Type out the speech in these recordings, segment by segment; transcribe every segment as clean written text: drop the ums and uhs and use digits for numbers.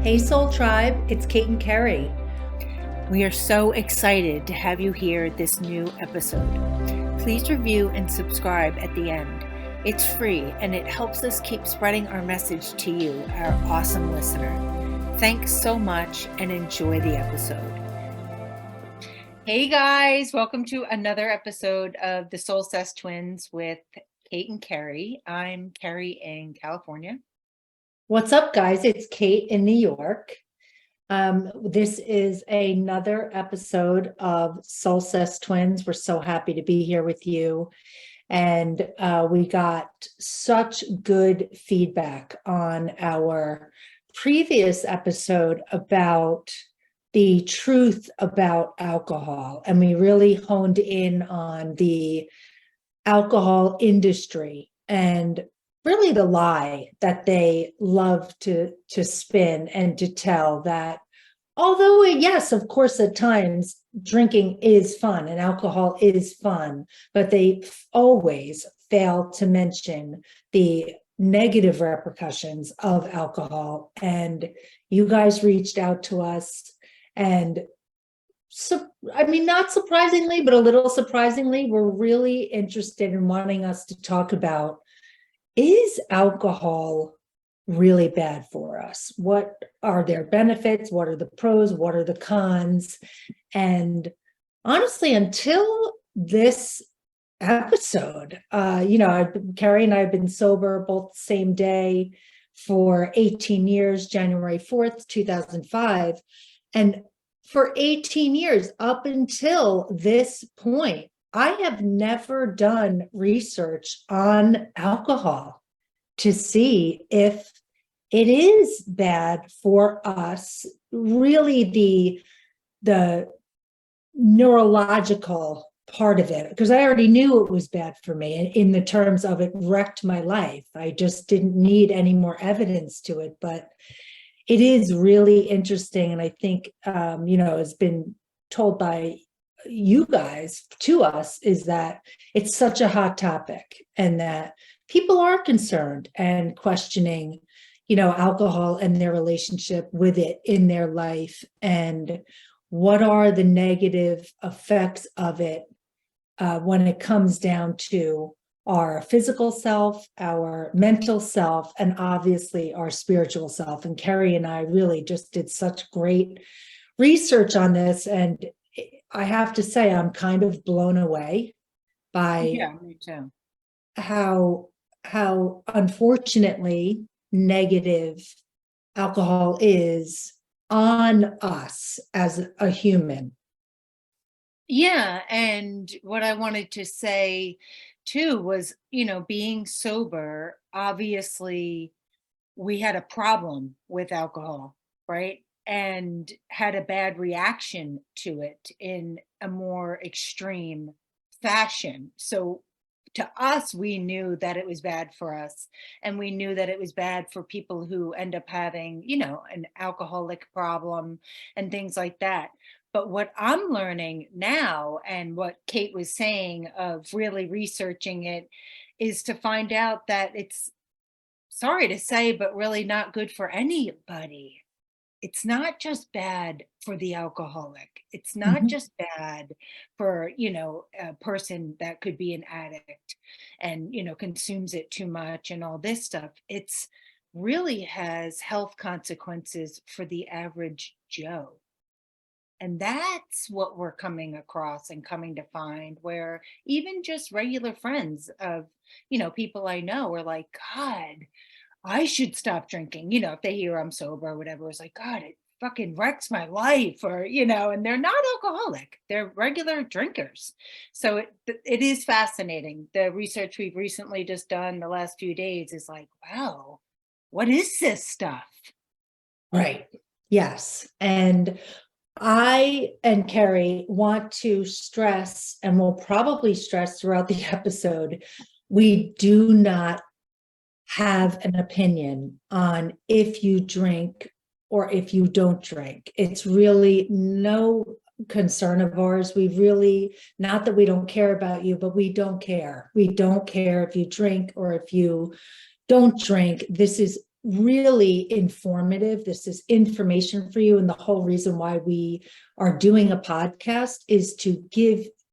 Hey Soul Tribe, it's Kate and Carrie. We are so excited to have you hear this new episode. Please review and subscribe at the end. It's free and it helps us keep spreading our message to you, our awesome listener. Thanks so much and enjoy the episode. Hey guys, welcome to another episode of the Soulsessed Twins with Kate and Carrie. I'm Carrie in California. What's up, guys? It's Kate in New York. This is another episode of Soulsessed Twins. We're so happy to be here with you. And we got such good feedback on our previous episode about the truth about alcohol. And we really honed in on the alcohol industry and really the lie that they love to spin and to tell, that although yes, of course, at times drinking is fun and alcohol is fun, but they always fail to mention the negative repercussions of alcohol. And you guys reached out to us, and not surprisingly, but a little surprisingly, we're really interested in wanting us to talk about, is alcohol really bad for us? What are their benefits? What are the pros? What are the cons? And honestly, until this episode, Carrie and I have been sober both same day for 18 years, January 4th, 2005. And for 18 years, up until this point, I have never done research on alcohol to see if it is bad for us, really the neurological part of it, because I already knew it was bad for me in the terms of it wrecked my life. I just didn't need any more evidence to it, but it is really interesting. And I think, has been told by you guys to us, is that it's such a hot topic and that people are concerned and questioning, alcohol and their relationship with it in their life, and what are the negative effects of it when it comes down to our physical self, our mental self, and obviously our spiritual self. And Carrie and I really just did such great research on this, and I have to say, I'm kind of blown away by Me too. how unfortunately negative alcohol is on us as a human. Yeah, and what I wanted to say too was, being sober, obviously we had a problem with alcohol, right? And had a bad reaction to it in a more extreme fashion. So to us, we knew that it was bad for us. And we knew that it was bad for people who end up having, an alcoholic problem and things like that. But what I'm learning now, and what Kate was saying of really researching it, is to find out that it's, sorry to say, but really not good for anybody. It's not just bad for the alcoholic. It's not Mhm. just bad for, a person that could be an addict and, consumes it too much and all this stuff. It's really has health consequences for the average Joe. And that's what we're coming across and coming to find, where even just regular friends of, people I know are like, God, I should stop drinking. If they hear I'm sober or whatever, it's like, God, it fucking wrecks my life, or, and they're not alcoholic, they're regular drinkers. So it is fascinating. The research we've recently just done the last few days is like, wow, what is this stuff? Right. Yes. And I and Carrie want to stress, and we'll probably stress throughout the episode, we do not have an opinion on if you drink or if you don't drink. It's really no concern of ours. We really, not that we don't care about you, but we don't care. We don't care if you drink or if you don't drink. This is really informative. This is information for you. And the whole reason why we are doing a podcast is to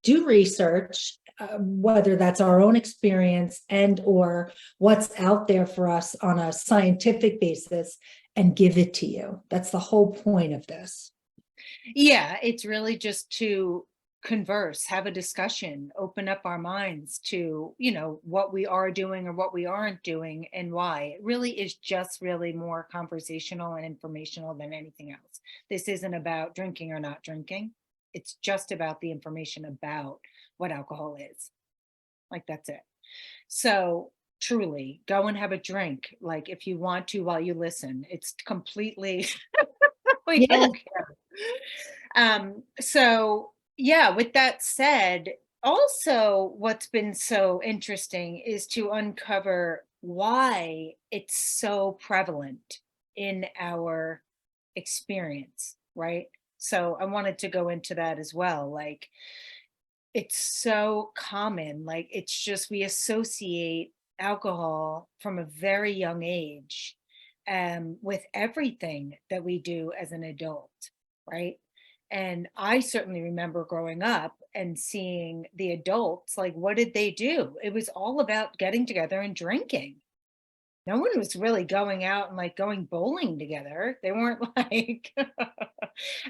do research, whether that's our own experience and or what's out there for us on a scientific basis, and give it to you. That's the whole point of this. Yeah, it's really just to converse, have a discussion, open up our minds to, what we are doing or what we aren't doing and why. It really is just really more conversational and informational than anything else. This isn't about drinking or not drinking. It's just about the information about what alcohol is. Like, that's it. So truly go and have a drink, like, if you want to, while you listen. It's completely we Yeah. don't care. So yeah, with that said, also what's been so interesting is to uncover why it's so prevalent in our experience, right? So I wanted to go into that as well. Like, it's so common, like, it's just we associate alcohol from a very young age, with everything that we do as an adult, right? And I certainly remember growing up and seeing the adults, like, what did they do? It was all about getting together and drinking. No one was really going out and, like, going bowling together. They weren't like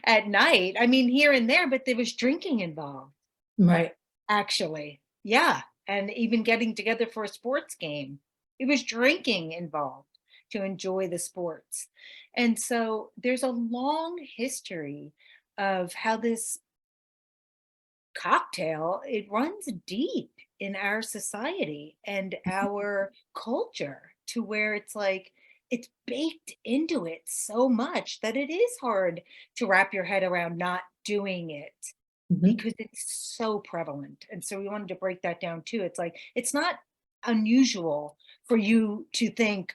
at night. I mean, here and there, but there was drinking involved. Right. Actually, yeah, and even getting together for a sports game. It was drinking involved to enjoy the sports. And so there's a long history of how this cocktail, it runs deep in our society and our culture, to where it's like it's baked into it so much that it is hard to wrap your head around not doing it, Mhm. because it's so prevalent. And so we wanted to break that down too. It's like, it's not unusual for you to think,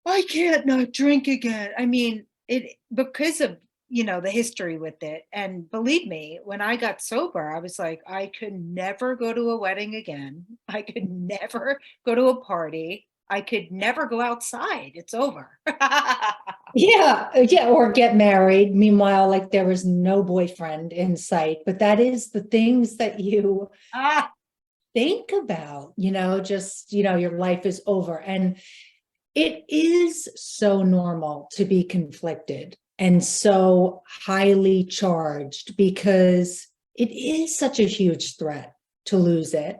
I can't not drink again. I mean, it because of, the history with it. And believe me, when I got sober, I was like, I could never go to a wedding again. I could never go to a party. I could never go outside. It's over. Yeah, yeah, or get married. Meanwhile, like there was no boyfriend in sight. But that is the things that you Ah, think about, just, your life is over. And it is so normal to be conflicted and so highly charged, because it is such a huge threat to lose it,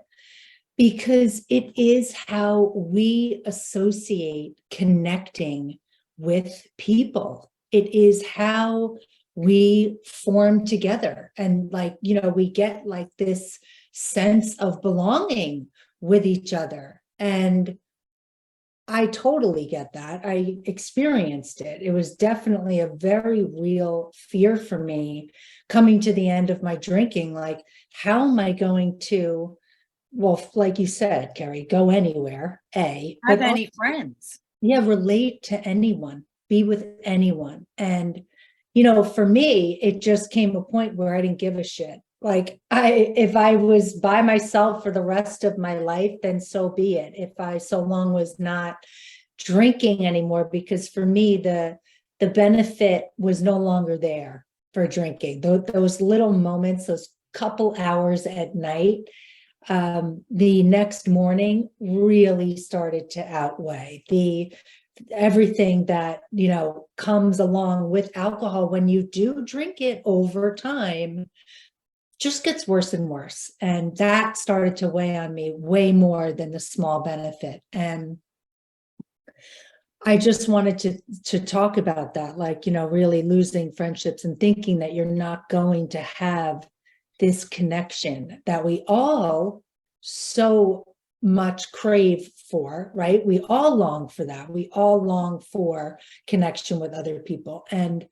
because it is how we associate connecting with people. It is how we form together. And like, we get like this sense of belonging with each other. And I totally get that. I experienced it. It was definitely a very real fear for me coming to the end of my drinking. Like, how am I going to, well, like you said, Carrie, go anywhere, have but also, any friends? yeah, relate to anyone, be with anyone. And, for me, it just came a point where I didn't give a shit. Like, if I was by myself for the rest of my life, then so be it. If I so long was not drinking anymore, because for me, the benefit was no longer there for drinking. Those little moments, those couple hours at night, the next morning really started to outweigh the everything that comes along with alcohol when you do drink it over time. Just gets worse and worse, and that started to weigh on me way more than the small benefit. And I just wanted to talk about that, like, really losing friendships and thinking that you're not going to have this connection that we all so much crave for, right? We all long for that. We all long for connection with other people. And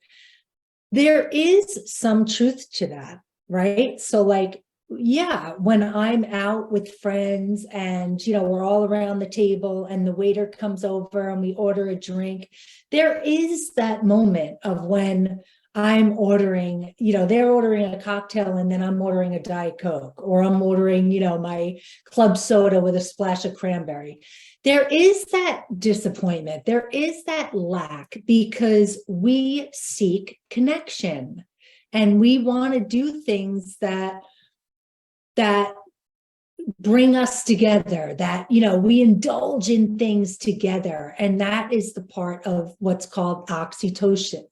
there is some truth to that, right? So like, yeah, when I'm out with friends and, we're all around the table and the waiter comes over and we order a drink, there is that moment of when I'm ordering, they're ordering a cocktail and then I'm ordering a Diet Coke, or I'm ordering, my club soda with a splash of cranberry. There is that disappointment. There is that lack because we seek connection and we want to do things that bring us together, that we indulge in things together, and that is the part of what's called oxytocin.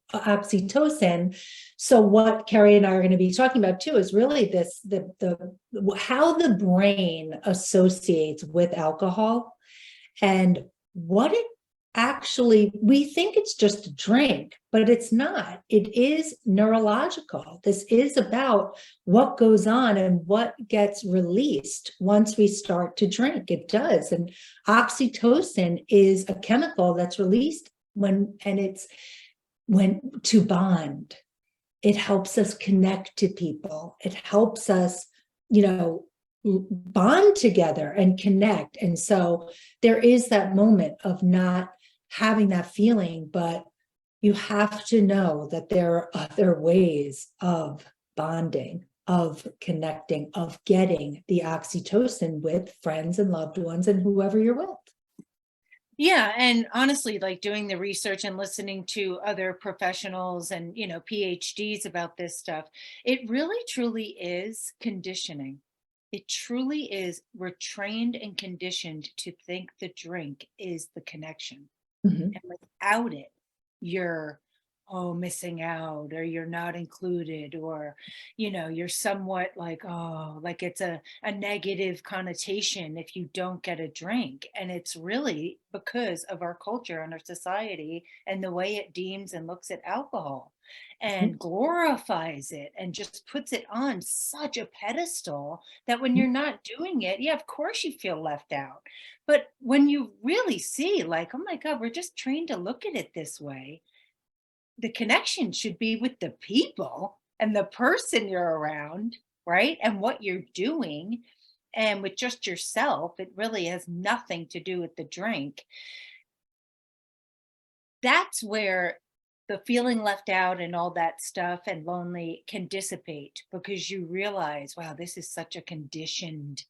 So what Carrie and I are going to be talking about too is really this, the how the brain associates with alcohol, and what it actually, we think it's just a drink, but it's not. It is neurological. This is about what goes on and what gets released once we start to drink. It does. And oxytocin is a chemical that's released when to bond. It helps us connect to people. It helps us, bond together and connect. And so there is that moment of not having that feeling, but you have to know that there are other ways of bonding, of connecting, of getting the oxytocin with friends and loved ones and whoever you're with. Yeah, and honestly, like doing the research and listening to other professionals and, PhDs about this stuff, it really truly is conditioning. It truly is. We're trained and conditioned to think the drink is the connection. Mhm. And without it, you're missing out, or you're not included, or you're somewhat like, like it's a negative connotation if you don't get a drink. And it's really because of our culture and our society and the way it deems and looks at alcohol and glorifies it and just puts it on such a pedestal that when you're not doing it, yeah, of course you feel left out. But when you really see, like, oh my God, we're just trained to look at it this way, the connection should be with the people and the person you're around, right? And what you're doing. And with just yourself, it really has nothing to do with the drink. That's where the feeling left out and all that stuff and lonely can dissipate, because you realize, wow, this is such a conditioned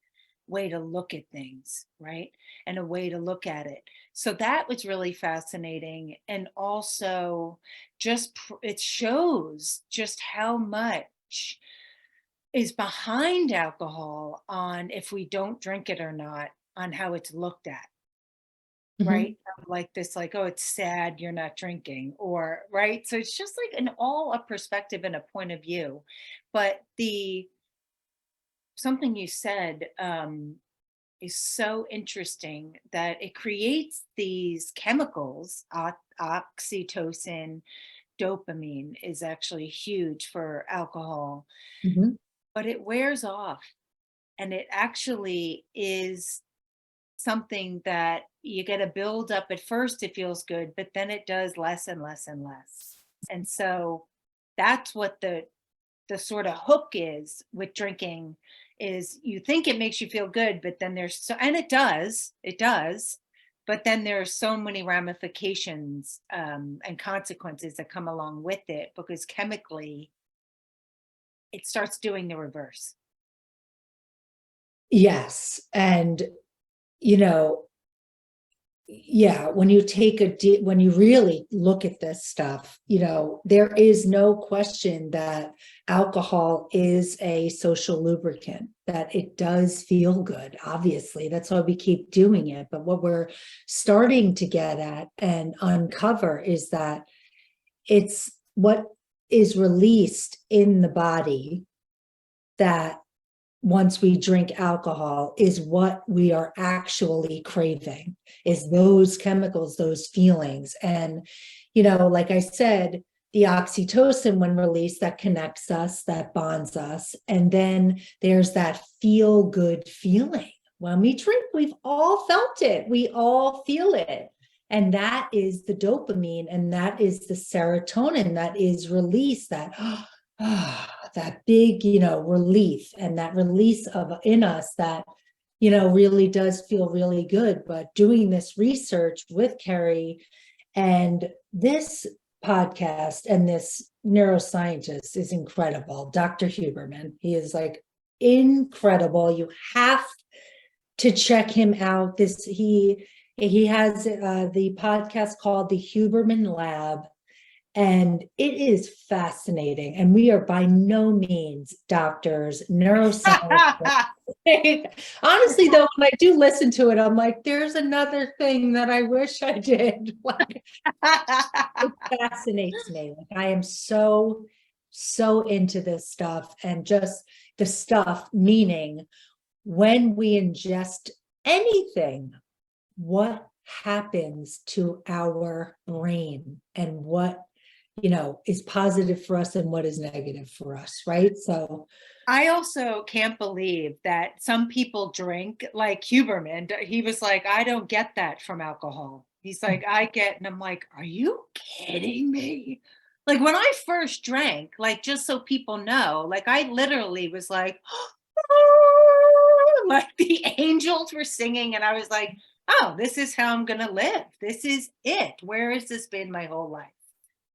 way to look at things, right? And a way to look at it. So that was really fascinating. And also just it shows just how much is behind alcohol on if we don't drink it or not, on how it's looked at, Mhm. right? Like this, like, oh, it's sad you're not drinking, or right. So it's just like an all a perspective and a point of view. But the something you said is so interesting, that it creates these chemicals, oxytocin, dopamine is actually huge for alcohol, Mhm. but it wears off. And it actually is something that you get a build up. At first it feels good, but then it does less and less and less. And so that's what the sort of hook is with drinking, is you think it makes you feel good, but then there's so, and it does, but then there are so many ramifications and consequences that come along with it, because chemically it starts doing the reverse. Yes. And, you know, yeah, when you when you really look at this stuff, there is no question that alcohol is a social lubricant, that it does feel good. Obviously, that's why we keep doing it. But what we're starting to get at and uncover is that it's what is released in the body, that once we drink alcohol, is what we are actually craving, is those chemicals, those feelings. And, like I said, the oxytocin, when released, that connects us, that bonds us. And then there's that feel good feeling. When we drink, we've all felt it. We all feel it. And that is the dopamine, and that is the serotonin that is released, that big, relief, and that release of in us that, really does feel really good. But doing this research with Carrie and this podcast and this, neuroscientist is incredible. Dr. Huberman. He is like incredible. You have to check him out. He has the podcast called the Huberman Lab, and it is fascinating. And we are by no means doctors, neuroscientists. Honestly, though, when I do listen to it, I'm like, there's another thing that I wish I did. Like, it fascinates me. Like, I am so into this stuff, and just the stuff, meaning when we ingest anything, what happens to our brain, and what is positive for us and what is negative for us, right? So I also can't believe that some people drink, like Huberman. He was like, I don't get that from alcohol. He's like, I get, and I'm like, are you kidding me? Like when I first drank, like just so people know, like I literally was like, like the angels were singing, and I was like, oh, this is how I'm gonna live. This is it. Where has this been my whole life?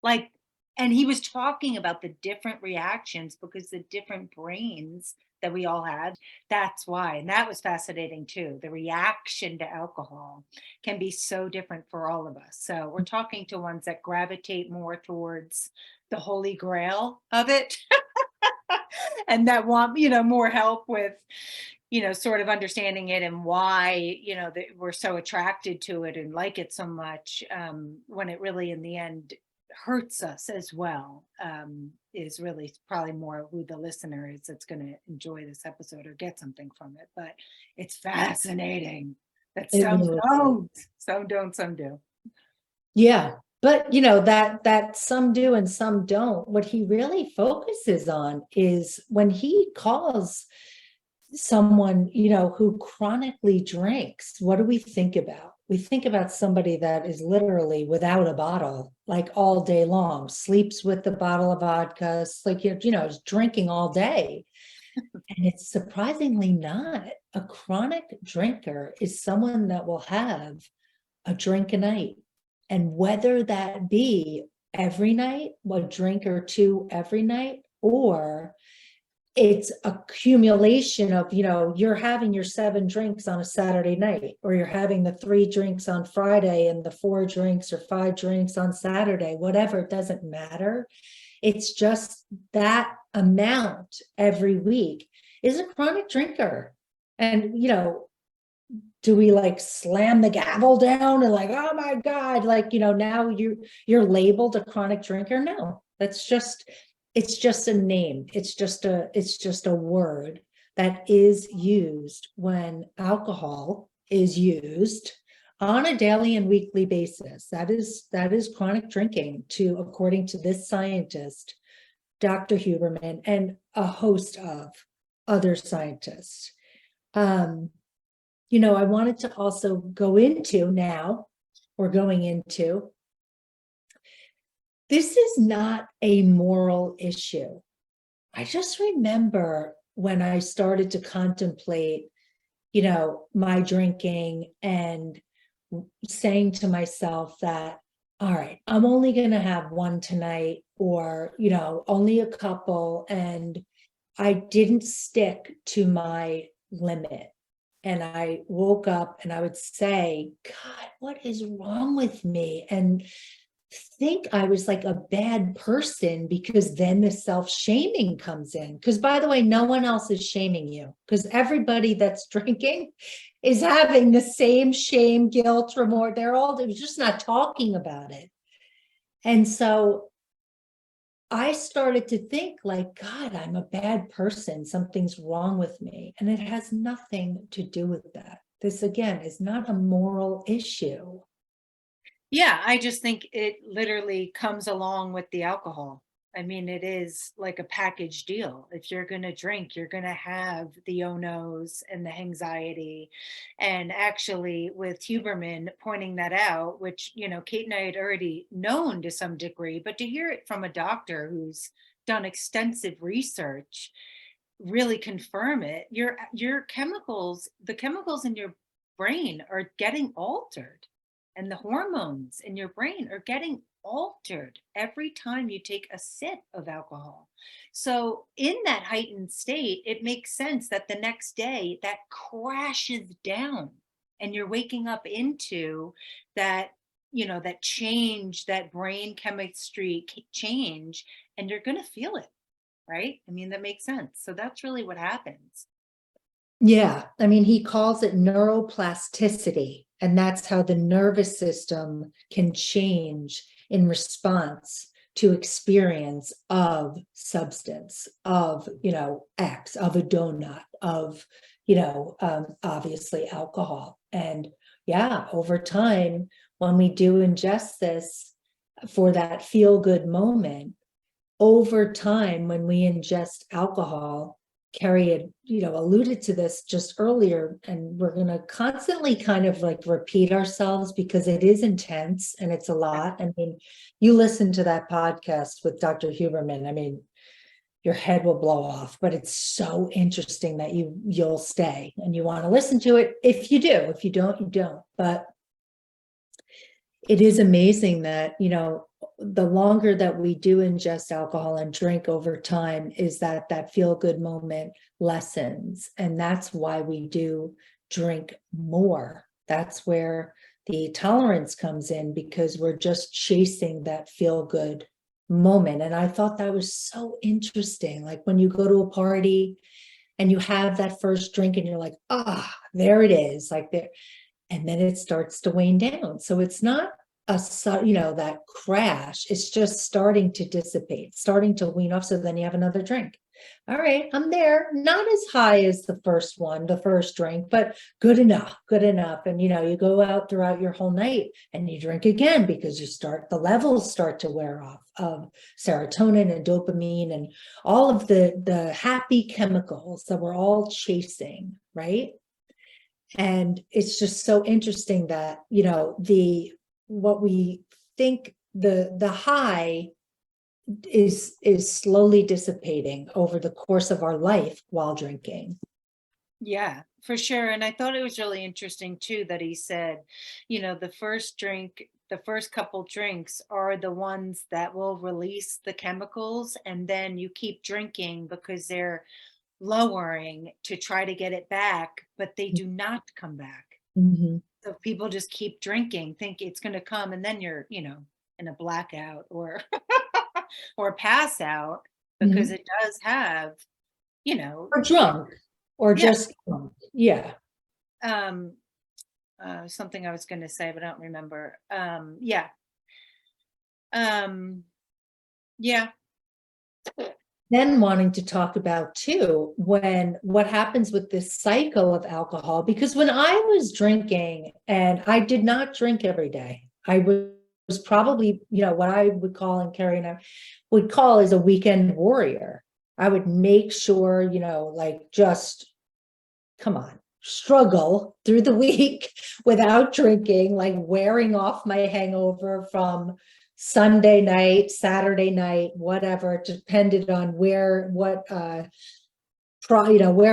Like, and he was talking about the different reactions because the different brains that we all had, that's why. And that was fascinating too. The reaction to alcohol can be so different for all of us. So we're talking to ones that gravitate more towards the holy grail of it and that want, more help with, sort of understanding it and why, that we're so attracted to it and like it so much, when it really in the end hurts us as well, is really probably more who the listener is that's going to enjoy this episode or get something from it. But it's fascinating that some don't, some do. yeah, but that some do and some don't. What he really focuses on is when he calls someone, who chronically drinks, what do we think about? We think about somebody that is literally without a bottle, like all day long, sleeps with the bottle of vodka, like, is drinking all day. And it's surprisingly not. A chronic drinker is someone that will have a drink a night. And whether that be every night, a drink or two every night, or it's accumulation of, you're having your 7 drinks on a Saturday night, or you're having the 3 drinks on Friday and the 4 drinks or 5 drinks on Saturday, whatever, it doesn't matter. It's just that amount every week is a chronic drinker. And, do we like slam the gavel down and like, oh my God, like, now you're labeled a chronic drinker? No, it's just a name. It's just a word that is used when alcohol is used on a daily and weekly basis. That is chronic drinking, according to this scientist, Dr. Huberman, and a host of other scientists. I wanted to also go into now, we're going into, this is not a moral issue. I just remember when I started to contemplate, my drinking, and saying to myself that, all right, I'm only going to have one tonight, or, only a couple. And I didn't stick to my limit. And I woke up and I would say, God, what is wrong with me? And think I was like a bad person, because then the self-shaming comes in. Because, by the way, no one else is shaming you, because everybody that's drinking is having the same shame, guilt, remorse. They're just not talking about it. And so I started to think like, God, I'm a bad person. Something's wrong with me. And it has nothing to do with that. This, again, is not a moral issue. Yeah, I just think it literally comes along with the alcohol. I mean, it is like a package deal. If you're going to drink, you're going to have the oh-nos and the anxiety. And actually, with Huberman pointing that out, which, Kate and I had already known to some degree, but to hear it from a doctor who's done extensive research, really confirm it, your chemicals, the chemicals in your brain are getting altered, and the hormones in your brain are getting altered every time you take a sip of alcohol. So, in that heightened state, it makes sense that the next day that crashes down and you're waking up into that, that change, that brain chemistry change, and you're going to feel it, right? I mean, that makes sense. So, that's really what happens. Yeah, I mean, he calls it neuroplasticity, and that's how the nervous system can change in response to experience of substance, of, X, of a donut, of, obviously alcohol. And yeah, over time, when we do ingest this for that feel good moment, over time, when we ingest alcohol, Carrie had, alluded to this just earlier, and we're going to constantly kind of like repeat ourselves because it is intense and it's a lot. I mean, you listen to that podcast with Dr. Huberman, I mean, your head will blow off, but it's so interesting that you'll stay and you want to listen to it. If you do, if you don't, you don't. But it is amazing that, the longer that we do ingest alcohol and drink over time, is that feel good moment lessens. And that's why we do drink more. That's where the tolerance comes in, because we're just chasing that feel good moment. And I thought that was so interesting. Like when you go to a party and you have that first drink and you're like, there it is, like there, and then it starts to wane down. So it's not that crash. It's just starting to dissipate, starting to wean off. So then you have another drink. All right, I'm there. Not as high as the first drink, but good enough, good enough. And you go out throughout your whole night and you drink again, because the levels start to wear off of serotonin and dopamine and all of the happy chemicals that we're all chasing, right? And it's just so interesting that, what we think the high is slowly dissipating over the course of our life while drinking. Yeah, for sure. And I thought it was really interesting too that he said, the first couple drinks are the ones that will release the chemicals, and then you keep drinking because they're lowering to try to get it back, but they do not come back. Mm-hmm. So people just keep drinking, think it's going to come, and then you're, in a blackout or or pass out, because Mm-hmm. it does have, Or drunk, or yeah. just drunk. Yeah. Um, something I was going to say, but I don't remember. Yeah. Yeah. Then wanting to talk about too, what happens with this cycle of alcohol, because when I was drinking, and I did not drink every day, I was probably, what I would call, and Carrie and I would call, as a weekend warrior. I would make sure, like, just come on, struggle through the week without drinking, like wearing off my hangover from Sunday night, Saturday night, whatever. It depended on where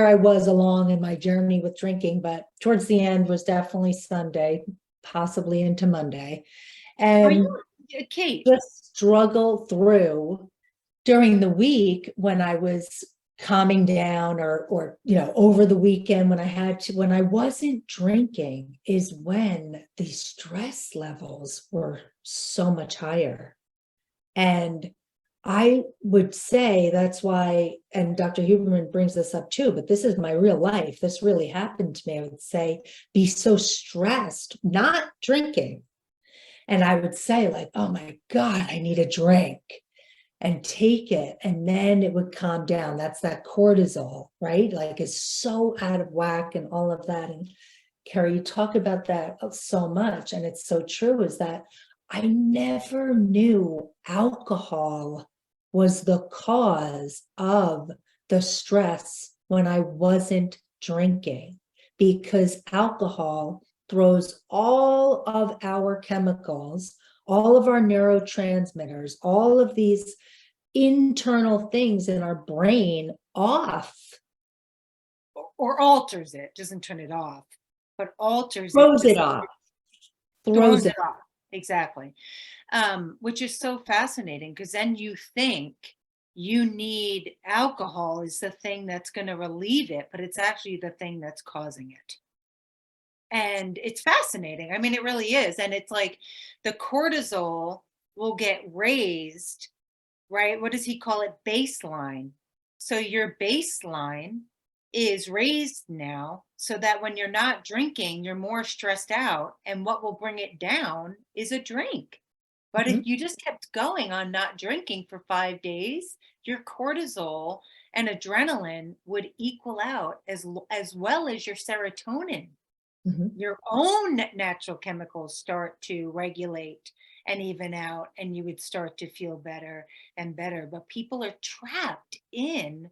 I was along in my journey with drinking. But towards the end was definitely Sunday, possibly into Monday. Are And you, Kate? just struggle through during the week when I was calming down, or over the weekend when I wasn't drinking, is when the stress levels were so much higher. And I would say that's why, and Dr. Huberman brings this up too, but this is my real life. This really happened to me. I would say, be so stressed, not drinking. And I would say, like, oh my God, I need a drink, and take it, and then it would calm down. That's that cortisol, right? Like, it's so out of whack and all of that. And Carrie, you talk about that so much, and it's so true, is that I never knew alcohol was the cause of the stress when I wasn't drinking, because alcohol throws all of our chemicals, all of our neurotransmitters, all of these internal things in our brain off. Or alters it, doesn't turn it off, but alters Throws it, it off. throws Throws it it. off. Exactly. which is so fascinating because then you think you need alcohol is the thing that's going to relieve it, but it's actually the thing that's causing it. And it's fascinating. I mean, it really is. And it's like the cortisol will get raised, right? What does he call it? Baseline. So your baseline is raised now so that when you're not drinking, you're more stressed out. And what will bring it down is a drink. But if Mhm. you just kept going on not drinking for 5 days, your cortisol and adrenaline would equal out as well as your serotonin. Mhm. Your own natural chemicals start to regulate and even out, and you would start to feel better and better. But people are trapped in,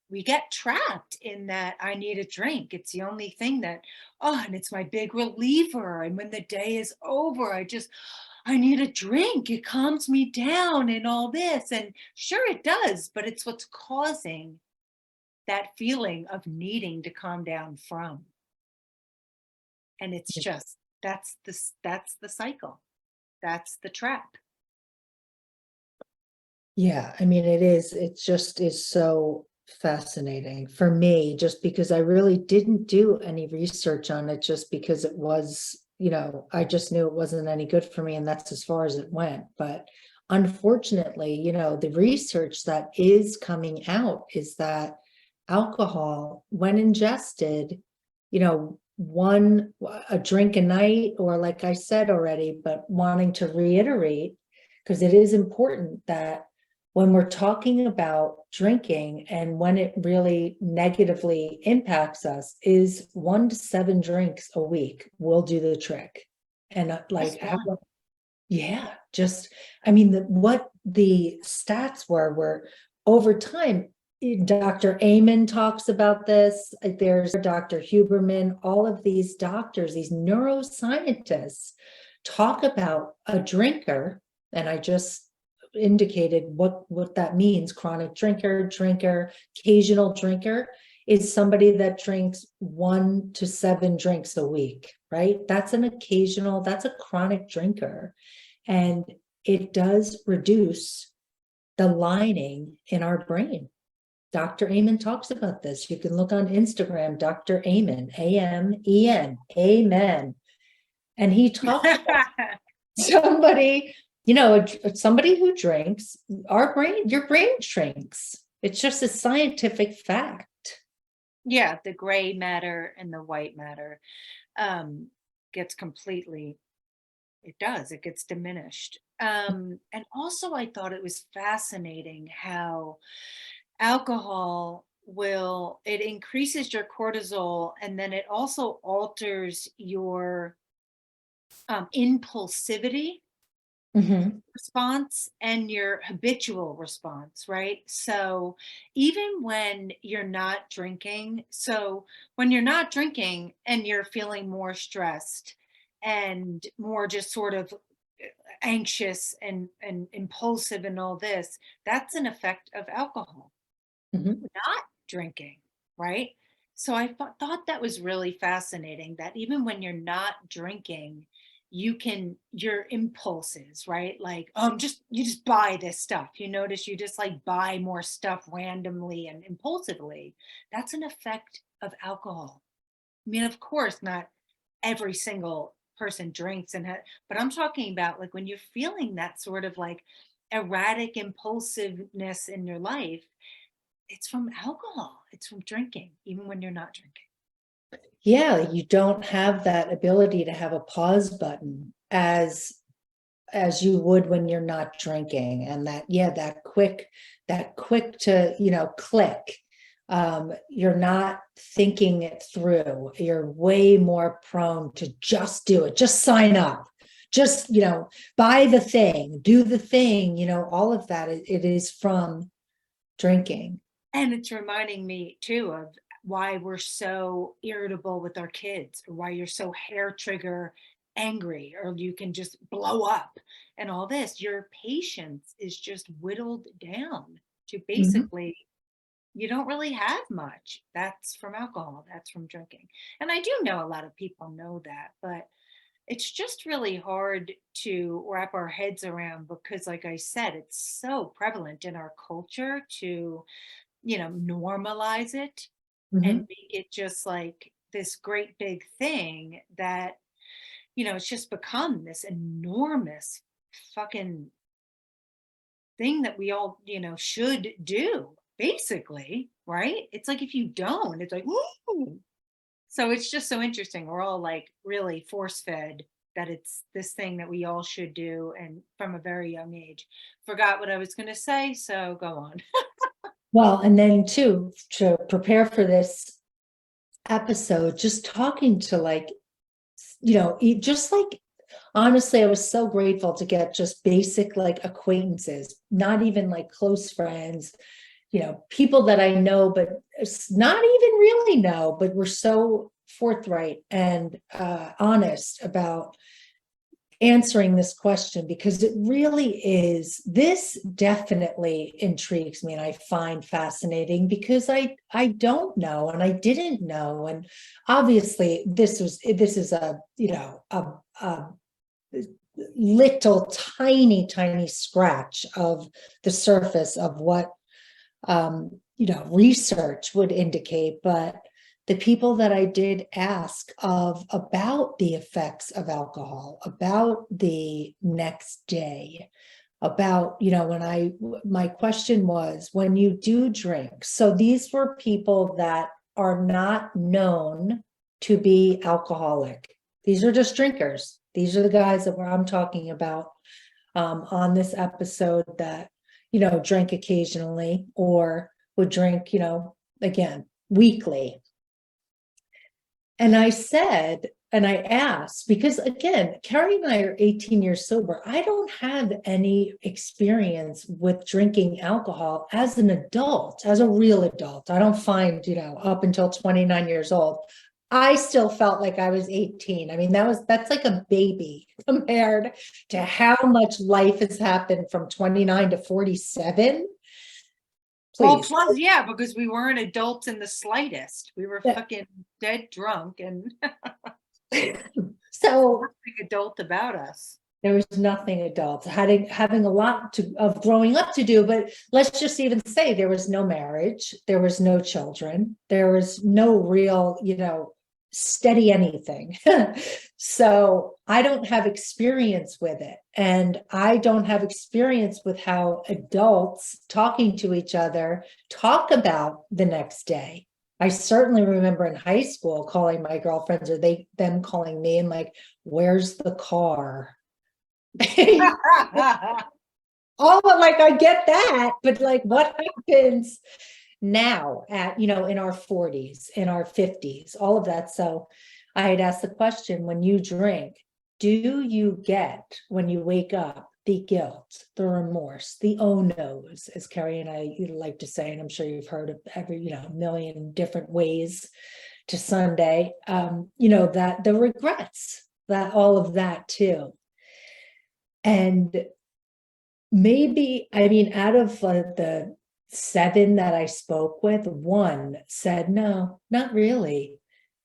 we get trapped in that I need a drink. It's the only thing that, oh, and it's my big reliever. And when the day is over, I need a drink. It calms me down and all this. And sure, it does, but it's what's causing that feeling of needing to calm down from. And it's just, that's the cycle. That's the trap. Yeah, I mean, it just is so fascinating for me, just because I really didn't do any research on it, just because it was, I just knew it wasn't any good for me, and that's as far as it went. But unfortunately, the research that is coming out is that alcohol, when ingested, one a drink a night, or like I said already, but wanting to reiterate, because it is important that when we're talking about drinking and when it really negatively impacts us, is 1 to 7 drinks a week will do the trick. And Just one. yeah, just, I mean, what the stats were over time. Dr. Amen talks about this. There's Dr. Huberman, all of these doctors, these neuroscientists talk about a drinker. And I just indicated what that means. Chronic drinker, occasional drinker is somebody that drinks 1 to 7 drinks a week, right? That's a chronic drinker. And it does reduce the lining in our brain. Dr. Amen talks about this. You can look on Instagram, Dr. Amen, Amen, Amen. And he talks about somebody, somebody who drinks, your brain shrinks. It's just a scientific fact. Yeah, the gray matter and the white matter um, gets completely, it gets diminished. And also, I thought it was fascinating how alcohol it increases your cortisol and then it also alters your impulsivity Mhm. response and your habitual response, right? So even when you're not drinking, so when you're not drinking and you're feeling more stressed and more just sort of anxious and impulsive and all this, that's an effect of alcohol, Mhm. not drinking, right? So I thought that was really fascinating that even when you're not drinking, your impulses, right? Like, you just buy this stuff. You notice you just like buy more stuff randomly and impulsively. That's an effect of alcohol. I mean, of course, not every single person drinks but I'm talking about like when you're feeling that sort of like erratic impulsiveness in your life, it's from alcohol, it's from drinking, even when you're not drinking. Yeah, you don't have that ability to have a pause button as you would when you're not drinking. And that quick to, click. You're not thinking it through. You're way more prone to just do it, just sign up, just, buy the thing, do the thing, all of that. It is from drinking. And it's reminding me too of why we're so irritable with our kids, or why you're so hair trigger angry, or you can just blow up and all this. Your patience is just whittled down to Mhm. basically, you don't really have much. That's from alcohol, that's from drinking. And I do know a lot of people know that, but it's just really hard to wrap our heads around because, like I said, it's so prevalent in our culture to, normalize it and Mhm. make it just like this great big thing that, it's just become this enormous fucking thing that we all, should do, basically, right? It's like if you don't, it's like, "Ooh." So it's just so interesting. We're all like really force fed that it's this thing that we all should do, and from a very young age. Forgot what I was going to say, so go on. Well, and then too, to prepare for this episode, just talking to like, just like, honestly, I was so grateful to get just basic like acquaintances, not even like close friends, people that I know, but it's not even really know, but we're so forthright and honest about answering this question, because it really is, this definitely intrigues me and I find fascinating, because I don't know and I didn't know. And obviously this is a, a little tiny scratch of the surface of what research would indicate. But the people that I did ask of about the effects of alcohol, about the next day, about, my question was, when you do drink, so these were people that are not known to be alcoholic. These are just drinkers. These are the guys that I'm talking about on this episode that, drink occasionally or would drink, again, weekly. And I said, and I asked, because again, Carrie and I are 18 years sober. I don't have any experience with drinking alcohol as an adult, as a real adult. I don't find, up until 29 years old, I still felt like I was 18. I mean, that's like a baby compared to how much life has happened from 29 to 47. Well, Please. plus, yeah, because we weren't adults in the slightest. We were fucking dead drunk and So nothing adult about us. there was nothing adult, having a lot of growing up to do. But let's just even say there was no marriage, there was no children, there was no real, steady anything. So I don't have experience with it. And I don't have experience with how adults talking to each other talk about the next day. I certainly remember in high school calling my girlfriends, or them calling me, and like, where's the car? Oh, like I get that, but like what happens now at, in our 40s, in our 50s, all of that. So I had asked the question, when you drink, do you get, when you wake up, the guilt, the remorse, the oh no's, as Carrie and I like to say, and I'm sure you've heard of every, million different ways to Sunday, that the regrets, that all of that too. And maybe, I mean, out of the 7 that I spoke with, 1 said, no, not really.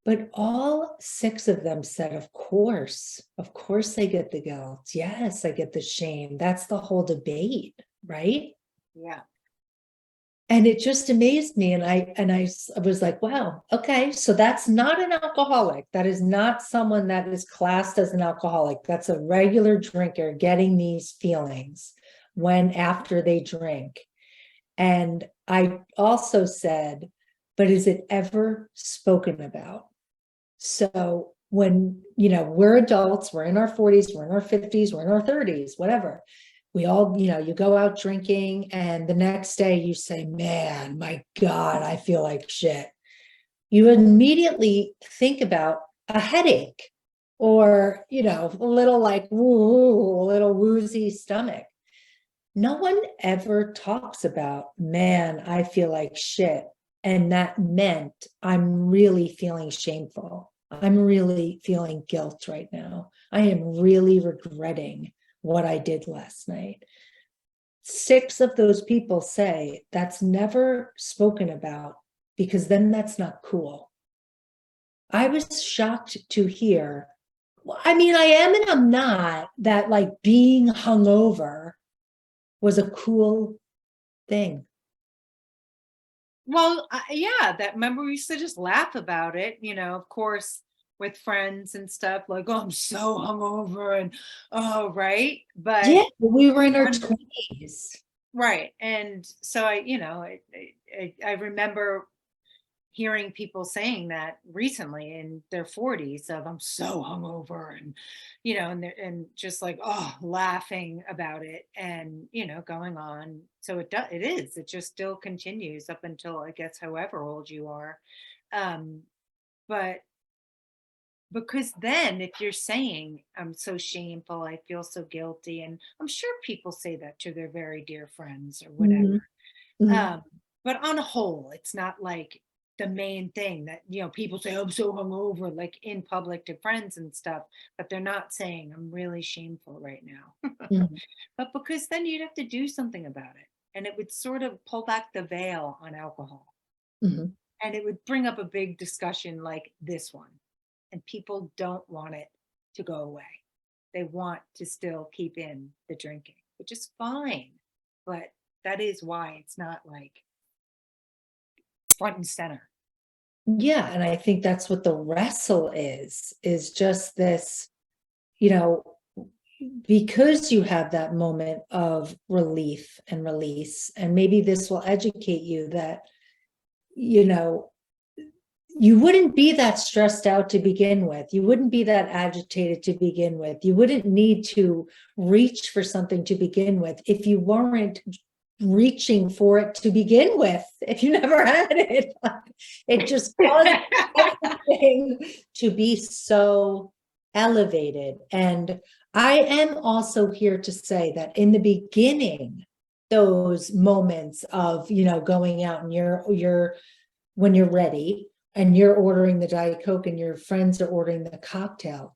But all 6 of them said, of course, I get the guilt. Yes, I get the shame. That's the whole debate, right? Yeah. And it just amazed me. And I was like, wow, okay, so that's not an alcoholic. That is not someone that is classed as an alcoholic. That's a regular drinker getting these feelings when after they drink. And I also said, but is it ever spoken about? So when, we're adults, we're in our 40s, we're in our 50s, we're in our 30s, whatever. We all, you go out drinking and the next day you say, man, my God, I feel like shit. You immediately think about a headache or, a little like, woo, a little woozy stomach. No one ever talks about, man, I feel like shit. And that meant I'm really feeling shameful. I'm really feeling guilt right now. I am really regretting what I did last night. 6 of those people say that's never spoken about, because then that's not cool. I was shocked to hear Well, I mean, I am and I'm not, that like being hungover was a cool thing. Well, yeah, that remember we used to just laugh about it, of course, with friends and stuff, like, oh, I'm so hungover and oh, right. But Yeah, we were in our one, 20s. right. And so I remember hearing people saying that recently in their 40s of I'm so hungover and and just like laughing about it and going on. So it just still continues up until I guess however old you are. um but because then if you're saying I'm so shameful, I feel so guilty, and I'm sure people say that to their very dear friends or whatever. Mhm, mhm, um, but on a whole, it's not like the main thing that, people say, I'm so hungover, like in public to friends and stuff, but they're not saying I'm really shameful right now. mhm, But because then you'd have to do something about it. And it would sort of pull back the veil on alcohol. mhm, And it would bring up a big discussion like this one. And people don't want it to go away. They want to still keep in the drinking, which is fine. But that is why it's not like front and center. yeah, and I think that's what the wrestle is just this, you know, because you have that moment of relief and release, and maybe this will educate you that, you know, you wouldn't be that stressed out to begin with. You wouldn't be that agitated to begin with. You wouldn't need to reach for something to begin with if you weren't reaching for it to begin with. If you never had it, it just caused everything to be so elevated. And I am also here to say that in the beginning, those moments of, going out and you're when you're ready and you're ordering the Diet Coke and your friends are ordering the cocktail,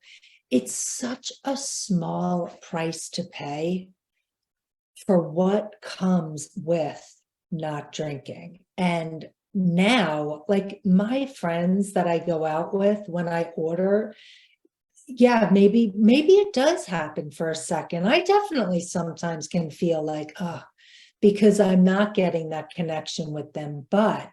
it's such a small price to pay for what comes with not drinking. And now, like my friends that I go out with, when I order, yeah, maybe it does happen for a second. I definitely sometimes can feel like, because I'm not getting that connection with them. But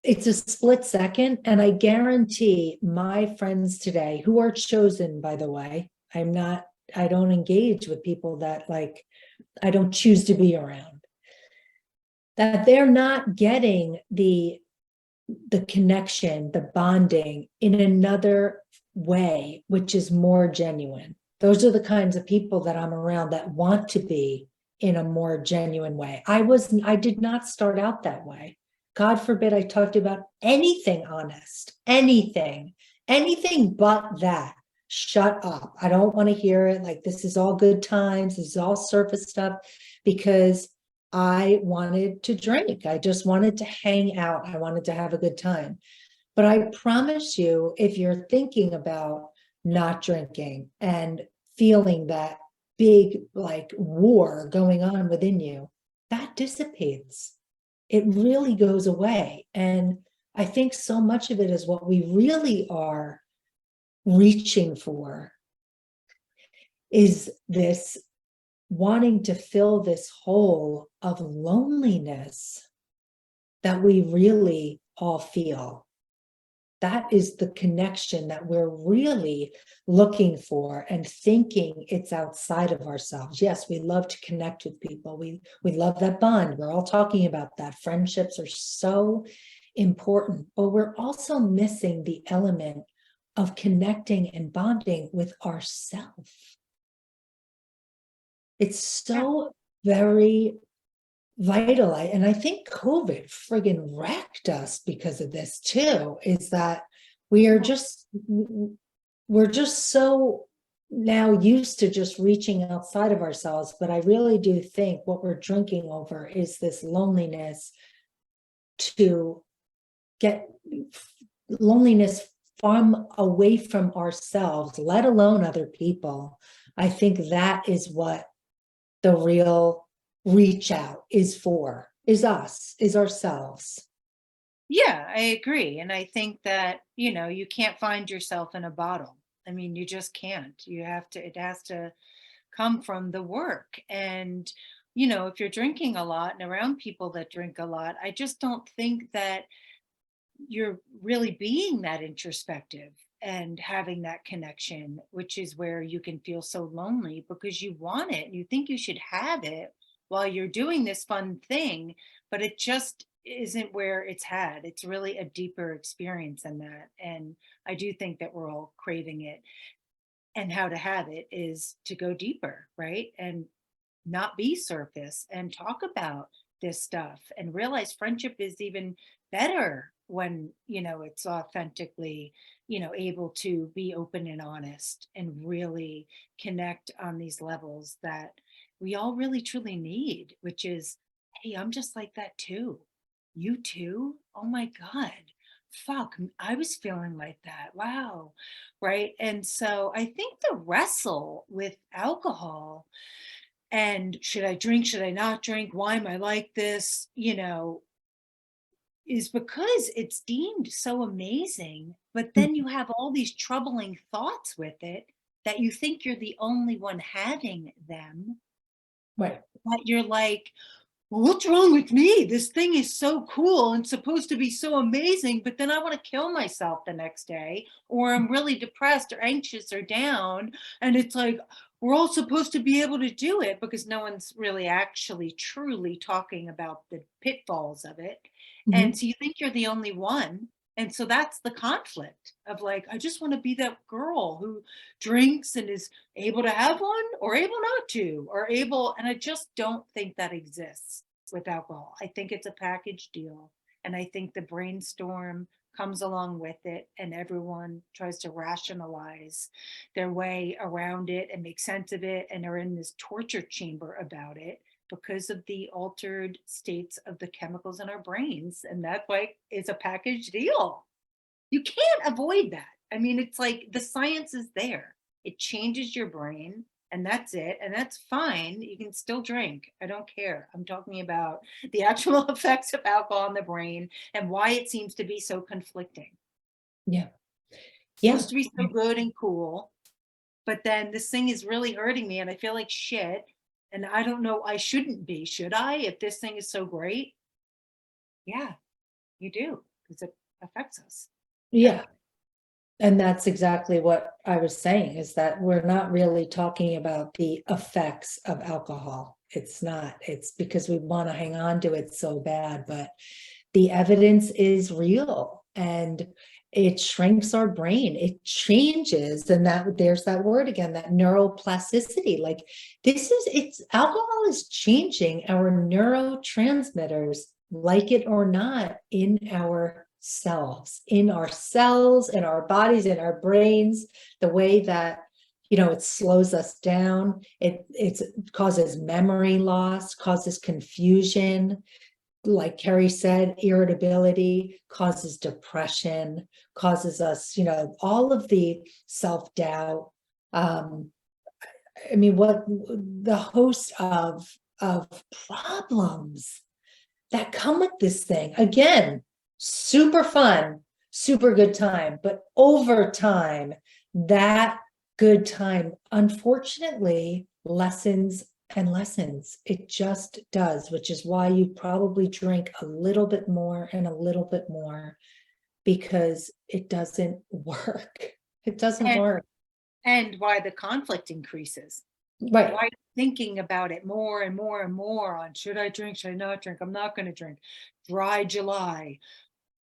it's a split second, and I guarantee my friends today, who are chosen, by the way, I don't engage with people that like I don't choose to be around, that they're not getting the connection, the bonding in another way, which is more genuine. Those are the kinds of people that I'm around that want to be in a more genuine way. I did not start out that way. God forbid I talked about anything honest, anything but that. Shut up. I don't want to hear it. Like, this is all good times. This is all surface stuff, because I wanted to drink. I just wanted to hang out. I wanted to have a good time. But I promise you, if you're thinking about not drinking and feeling that big like war going on within you, that dissipates. It really goes away. And I think so much of it is what we really are reaching for is this wanting to fill this hole of loneliness that we really all feel. That is the connection that we're really looking for and thinking it's outside of ourselves. Yes, we love to connect with people. We love that bond. We're all talking about that. Friendships are so important, but we're also missing the element of connecting and bonding with ourselves. It's Yeah. so very vital. And I think COVID friggin' wrecked us because of this too, is that we are just, we're just so now used to just reaching outside of ourselves. But I really do think what we're drinking over is this loneliness, to get loneliness from away from ourselves, let alone other people. I think that is what the real reach out is for, is us, is ourselves. Yeah, I agree. And I think that, you can't find yourself in a bottle. I mean, you just can't. It has to come from the work. And, if you're drinking a lot and around people that drink a lot, I just don't think that you're really being that introspective and having that connection, which is where you can feel so lonely because you want it and you think you should have it while you're doing this fun thing, but it just isn't where it's had. It's really a deeper experience than that. And I do think that we're all craving it. And how to have it is to go deeper, right? And not be surface and talk about this stuff and realize friendship is even better when it's authentically able to be open and honest and really connect on these levels that we all really truly need, which is, hey, I'm just like that too. You too? Oh my god, fuck, I was feeling like that. Wow. Right. And so I think the wrestle with alcohol and should I drink, should I not drink, why am I like this, is because it's deemed so amazing, but then you have all these troubling thoughts with it that you think you're the only one having them, Right. but you're like, well, what's wrong with me? This thing is so cool and supposed to be so amazing, but then I want to kill myself the next day, or I'm really depressed or anxious or down. And it's like, we're all supposed to be able to do it because no one's really actually truly talking about the pitfalls of it. And Mhm. so you think you're the only one. And so that's the conflict of like, I just want to be that girl who drinks and is able to have one or able not to, or able, and I just don't think that exists with alcohol. I think it's a package deal. And I think the brainstorm comes along with it, and everyone tries to rationalize their way around it and make sense of it, and are in this torture chamber about it because of the altered states of the chemicals in our brains. And that's why it's a package deal. You can't avoid that. I mean, it's like the science is there. It changes your brain, and that's it. And that's fine. You can still drink. I don't care. I'm talking about the actual effects of alcohol on the brain and why it seems to be so conflicting. Yeah. It's Yeah. supposed to be so good and cool, but then this thing is really hurting me and I feel like shit. And I don't know, I shouldn't be, should I? If this thing is so great? Yeah, you do, because it affects us. Yeah. And that's exactly what I was saying, is that we're not really talking about the effects of alcohol. It's not, it's because we want to hang on to it so bad, but the evidence is real and it shrinks our brain. It changes. And that there's that word again, that neuroplasticity. Like alcohol is changing our neurotransmitters, like it or not, in our selves, in our cells, in our bodies, in our brains, the way that it slows us down. It causes memory loss, causes confusion, like Carrie said, irritability, causes depression, causes us, all of the self-doubt. I mean, what the host of problems that come with this thing. Again, super fun, super good time, but over time, that good time, unfortunately, lessens and lessens. It just does, which is why you probably drink a little bit more and a little bit more, because it doesn't work. It doesn't And work. and why the conflict increases. Right. Why thinking about it more and more and more on should I drink, should I not drink? I'm not going to drink. Dry July,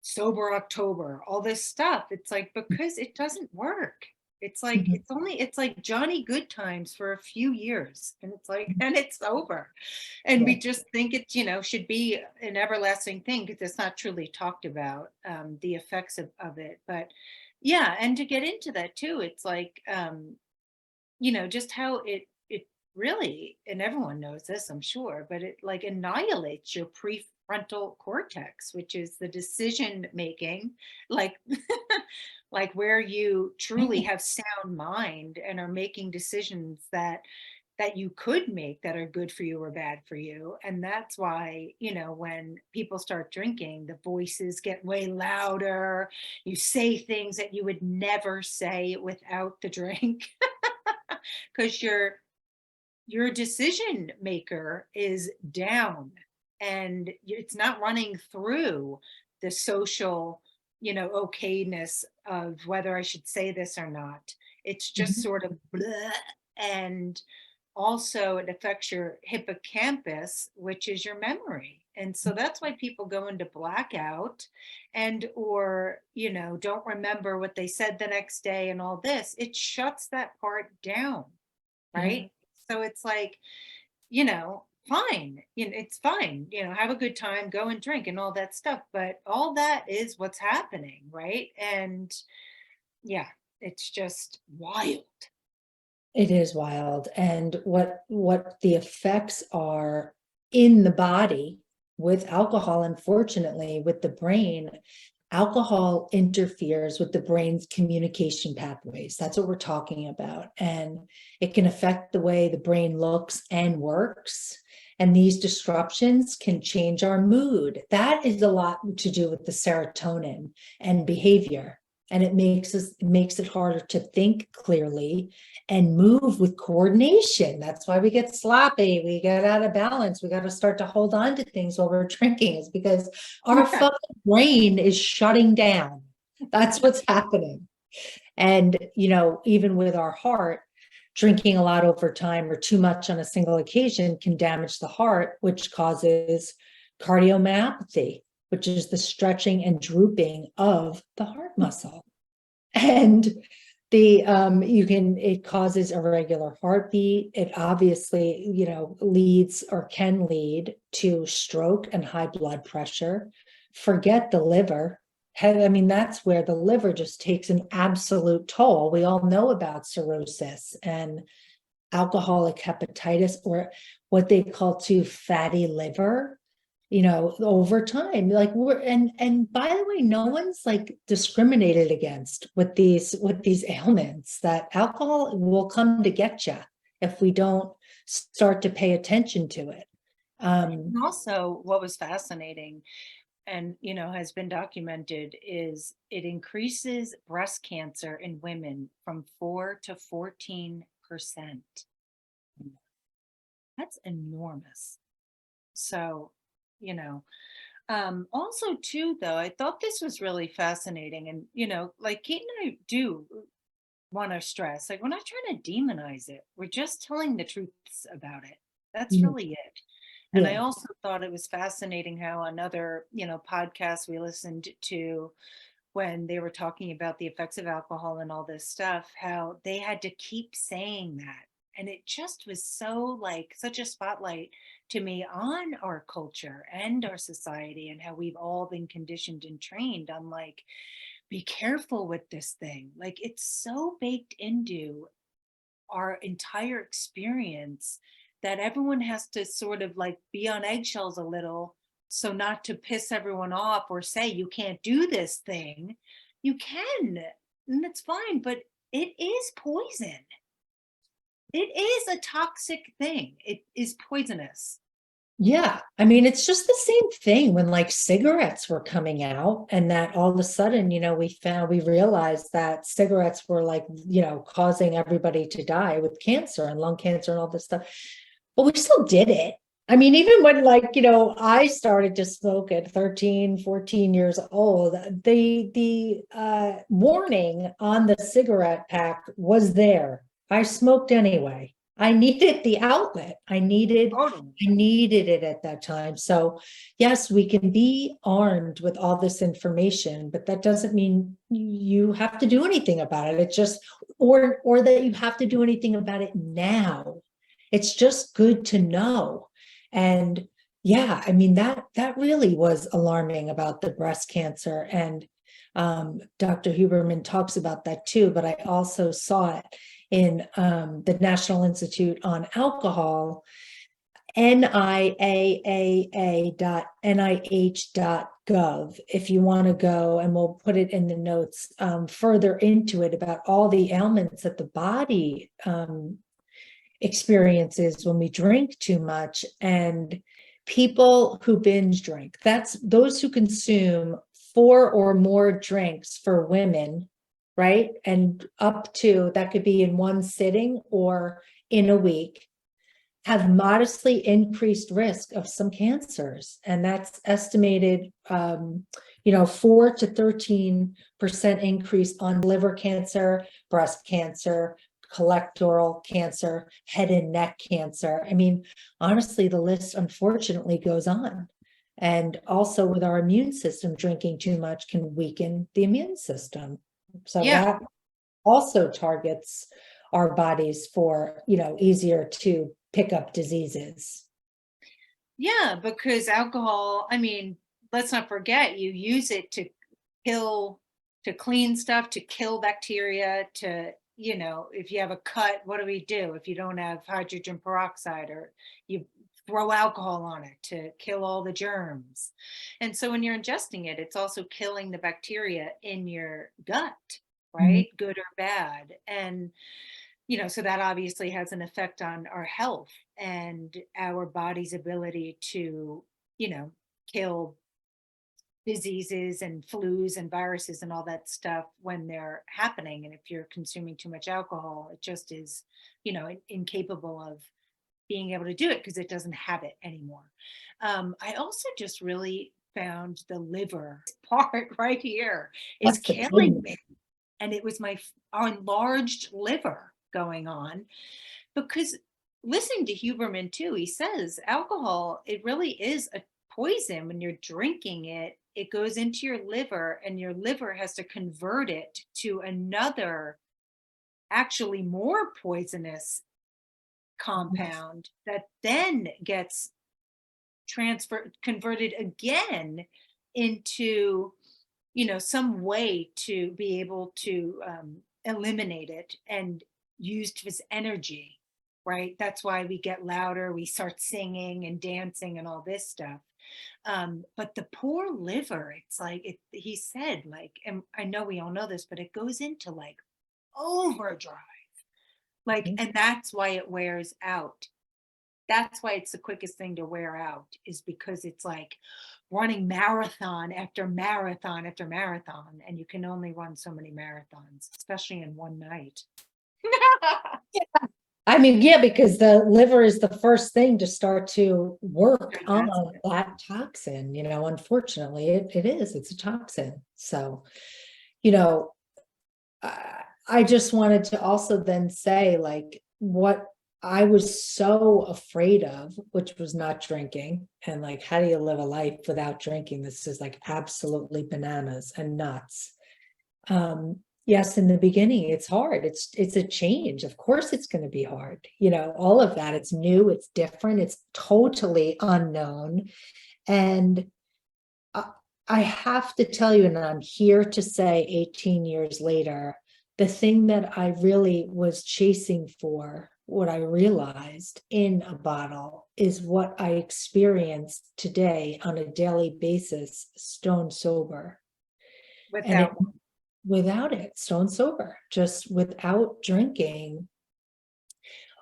sober October, all this stuff. It's like because it doesn't work. It's like Mhm. it's like Johnny Good Times for a few years, and it's like and it's over. And Yeah. we just think it, should be an everlasting thing because it's not truly talked about, the effects of it. But yeah, and to get into that too, it's like just how it really, and everyone knows this, I'm sure, but it like annihilates your prefrontal cortex, which is the decision making, like like where you truly have sound mind and are making decisions that that you could make that are good for you or bad for you. And that's why, when people start drinking, the voices get way louder. You say things that you would never say without the drink because your decision maker is down and it's not running through the social, okayness of whether I should say this or not. It's just Mhm. sort of bleh. And also it affects your hippocampus, which is your memory. And so that's why people go into blackout and or don't remember what they said the next day and all this. It shuts that part down, Yeah. right? So it's like, fine, it's fine, have a good time, go and drink and all that stuff. But all that is what's happening, right? And yeah, it's just wild. It is wild. And what the effects are in the body with alcohol, unfortunately, with the brain, alcohol interferes with the brain's communication pathways. That's what we're talking about. And it can affect the way the brain looks and works. And these disruptions can change our mood. That is a lot to do with the serotonin and behavior. And it makes it harder to think clearly and move with coordination. That's why we get sloppy, we get out of balance, we got to start to hold on to things while we're drinking, is because our fucking brain is shutting down. That's what's happening. And even with our heart, drinking a lot over time or too much on a single occasion can damage the heart, which causes cardiomyopathy, which is the stretching and drooping of the heart muscle. And it causes irregular heartbeat. It obviously, leads or can lead to stroke and high blood pressure. Forget the liver. I mean, that's where the liver just takes an absolute toll. We all know about cirrhosis and alcoholic hepatitis, or what they call too fatty liver, over time. Like and by the way, no one's like discriminated against with these ailments. That alcohol will come to get you if we don't start to pay attention to it. And also, what was fascinating and has been documented is it increases breast cancer in women from 4 to 14%. That's enormous. So, you know, also too, though, I thought this was really fascinating. And, like Kate and I do want to stress, like, we're not trying to demonize it. We're just telling the truths about it. That's Mhm. really it. And I Yeah. also thought it was fascinating how another, podcast we listened to when they were talking about the effects of alcohol and all this stuff, how they had to keep saying that. And it just was so like such a spotlight to me on our culture and our society and how we've all been conditioned and trained on like, be careful with this thing. Like it's so baked into our entire experience that everyone has to sort of like be on eggshells a little so not to piss everyone off or say you can't do this thing. You can, and that's fine, but it is poison. It is a toxic thing. It is poisonous. Yeah, I mean, it's just the same thing when like cigarettes were coming out, and that all of a sudden, we realized that cigarettes were like, causing everybody to die with cancer and lung cancer and all this stuff. But we still did it. I mean, even when like, I started to smoke at 13, 14 years old, the warning on the cigarette pack was there. I smoked anyway. I needed the outlet. Totally. I needed it at that time. So yes, we can be armed with all this information, but that doesn't mean you have to do anything about it. It's just, or that you have to do anything about it now. It's just good to know. And yeah, I mean, that really was alarming about the breast cancer. And Dr. Huberman talks about that too, but I also saw it in the National Institute on Alcohol, niaa.nih.gov, if you want to go, and we'll put it in the notes further into it about all the ailments that the body experiences when we drink too much. And people who binge drink, that's those who consume 4 or more drinks for women, right? And up to that could be in one sitting or in a week, have modestly increased risk of some cancers. And that's estimated, 4 to 13% increase on liver cancer, breast cancer, colorectal cancer, head and neck cancer. I mean, honestly, the list unfortunately goes on. And also with our immune system, drinking too much can weaken the immune system. So Yeah. that also targets our bodies for, easier to pick up diseases. Yeah, because alcohol, I mean, let's not forget you use it to kill, to clean stuff, to kill bacteria, to, if you have a cut, what do we do if you don't have hydrogen peroxide, or you throw alcohol on it to kill all the germs? And so when you're ingesting it, it's also killing the bacteria in your gut, Mhm. right? Good or bad. And so that obviously has an effect on our health and our body's ability to, kill diseases and flus and viruses and all that stuff when they're happening. And if you're consuming too much alcohol, it just is, incapable of being able to do it because it doesn't have it anymore. I also just really found the liver part right here is That's the killing pain. me. And it was my enlarged liver going on, because listening to Huberman too, he says alcohol, it really is a poison. When you're drinking it, it goes into your liver, and your liver has to convert it to another, actually more poisonous compound that then gets converted again into, some way to be able to eliminate it and used as energy, right? That's why we get louder, we start singing and dancing and all this stuff. But the poor liver, it's like he said, like, and I know we all know this, but it goes into like overdrive, like, Mhm. and that's why it wears out. That's why it's the quickest thing to wear out, is because it's like running marathon after marathon after marathon, and you can only run so many marathons, especially in one night. I mean, yeah, because the liver is the first thing to start to work And on that's that toxin, unfortunately, it is, it's a toxin. So, you know, I just wanted to also then say, like, what I was so afraid of, which was not drinking. And like, how do you live a life without drinking? This is like absolutely bananas and nuts. Yes, in the beginning, it's hard. It's a change. Of course, it's going to be hard. All of that. It's new, it's different, it's totally unknown. And I I have to tell you, and I'm here to say 18 years later, the thing that I really was chasing for, what I realized in a bottle, is what I experience today on a daily basis, stone sober. And it without. without it, stone sober, just without drinking.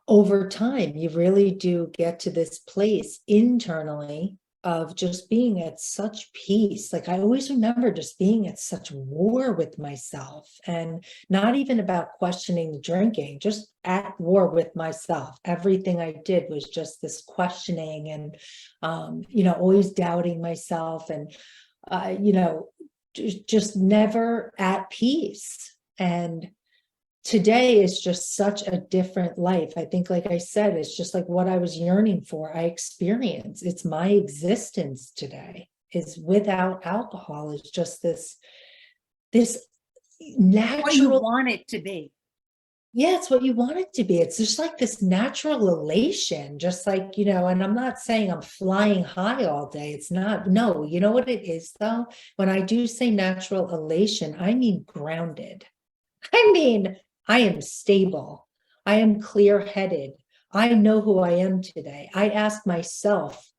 Over time, you really do get to this place internally of just being at such peace. Like, I always remember just being at such war with myself, and not even about questioning the drinking, just at war with myself. Everything I did was just this questioning, and always doubting myself, and just never at peace. And today is just such a different life. I think, like I said, it's just like what I was yearning for. I experience, it's my existence today is without alcohol, is just this What you natural. want it to be. Yeah, it's what you want it to be. It's just like this natural elation, just like, and I'm not saying I'm flying high all day. It's not. No, you know what it is though? When I do say natural elation, I mean grounded. I mean, I am stable. I am clear-headed. I know who I am today. I ask myself,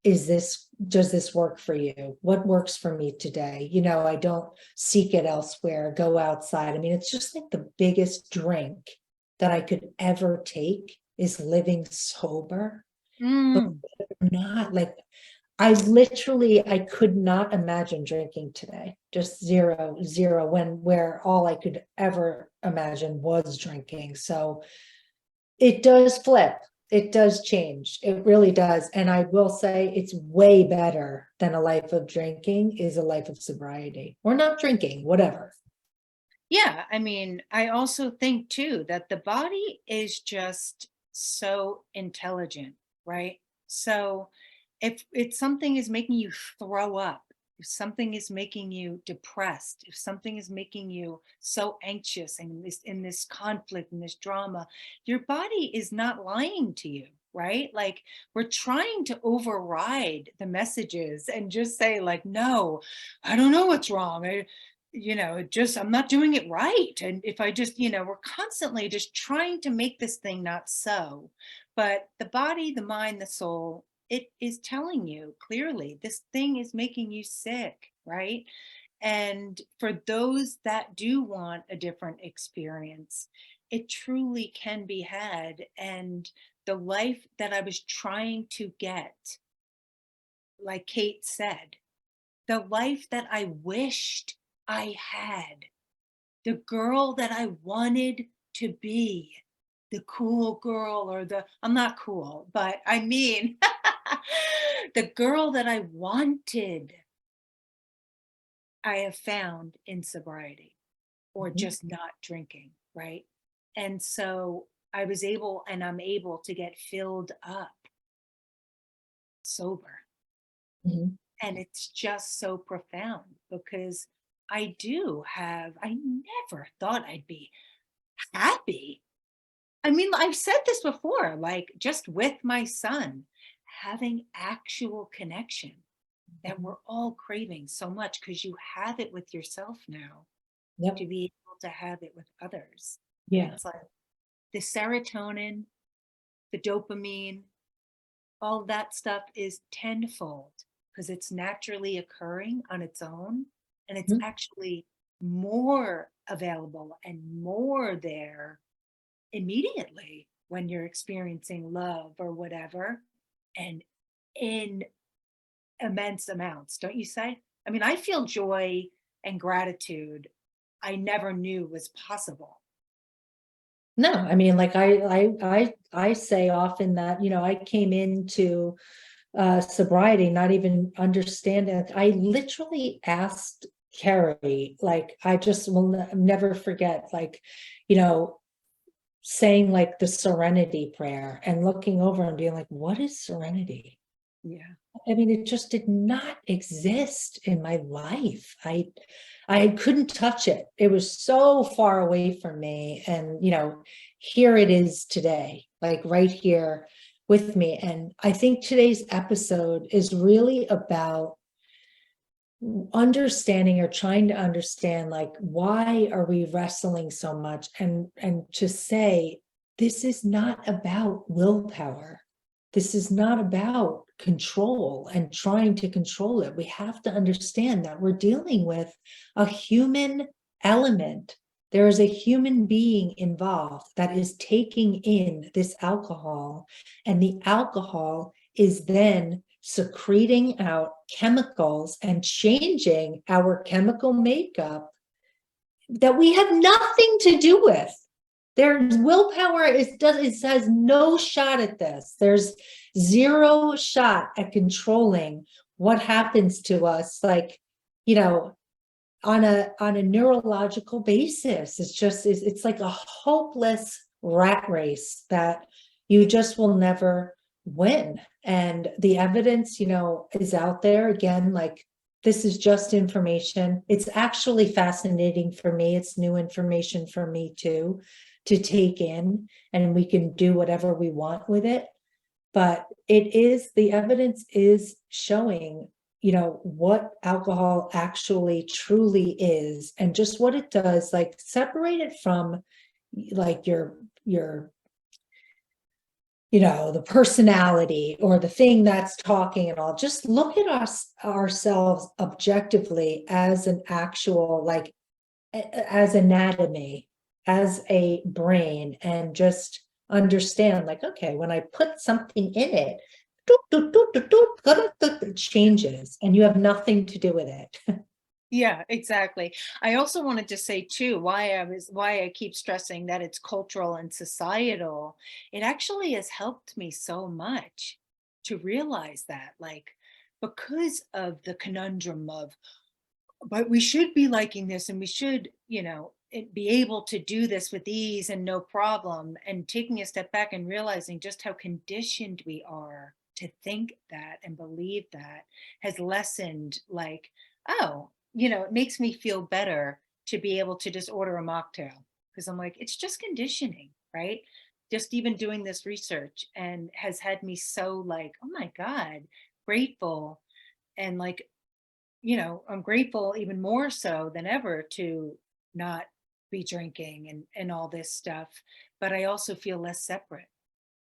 does this work for you? What works for me today? I don't seek it elsewhere, go outside. I mean, it's just like the biggest drink that I could ever take is living sober, but Mm. not like, I could not imagine drinking today, just zero, where all I could ever imagine was drinking. So it does flip. It does change. It really does. And I will say it's way better than a life of drinking is a life of sobriety or not drinking, whatever. Yeah, I mean, I also think too that the body is just so intelligent, right? So if something is making you throw up, if something is making you depressed, if something is making you so anxious and in this conflict and this drama, your body is not lying to you, right? Like we're trying to override the messages and just say like, no, I don't know what's wrong. Just I'm not doing it right. And if I just, we're constantly just trying to make this thing not so. But the body, the mind, the soul, it is telling you clearly this thing is making you sick, right? And for those that do want a different experience, it truly can be had. And the life that I was trying to get, like Kate said, the life that I wished I had, the girl that I wanted to be, the cool girl or I'm not cool, but I mean, the girl that I wanted, I have found in sobriety or Mhm, just not drinking, right? And so I was able and I'm able to get filled up sober. mhm. And it's just so profound because I never thought I'd be happy. I mean, I've said this before, like just with my son, having actual connection that we're all craving so much because you have it with yourself now Yep. to be able to have it with others. And Yeah. it's like the serotonin, the dopamine, all that stuff is tenfold because it's naturally occurring on its own and it's Mhm. actually more available and more there immediately when you're experiencing love or whatever and in immense amounts, don't you say? I mean, I feel joy and gratitude I never knew was possible. No, I mean, like I say often that, I came into sobriety, not even understanding. Like, I literally asked Carrie, like, I just will never forget, like, you know, saying like the serenity prayer and looking over and being like, what is serenity? Yeah. I mean, it just did not exist in my life. I couldn't touch it. It was so far away from me. And, here it is today, like right here with me. And I think today's episode is really about understanding or trying to understand, like, why are we wrestling so much, and to say this is not about willpower, this is not about control and trying to control it. We have to understand that we're dealing with a human element. There is a human being involved that is taking in this alcohol, and the alcohol is then secreting out chemicals and changing our chemical makeup that we have nothing to do with. There's willpower it has no shot at this. There's zero shot at controlling what happens to us, like, on a neurological basis. It's like a hopeless rat race that you just will never win. And the evidence, is out there. Again, like, this is just information. It's actually fascinating for me. It's new information for me too, to take in, and we can do whatever we want with it. But the evidence is showing, what alcohol actually truly is, and just what it does. Like, separate it from, like, your the personality or the thing that's talking and all. Just look at us ourselves objectively as an actual, like, as anatomy, as a brain, and just understand, like, okay, when I put something in it, doop, doop, doop, doop, doop, doop, doop, it changes and you have nothing to do with it. Yeah, exactly. I also wanted to say too, why I keep stressing that it's cultural and societal. It actually has helped me so much to realize that, like, because of the conundrum of, but we should be liking this and we should, be able to do this with ease and no problem. And taking a step back and realizing just how conditioned we are to think that and believe that has lessened, like, oh, it makes me feel better to be able to just order a mocktail because I'm like, it's just conditioning, right? Just even doing this research and has had me so like, oh my God, grateful and like, I'm grateful even more so than ever to not be drinking and all this stuff. But I also feel less separate.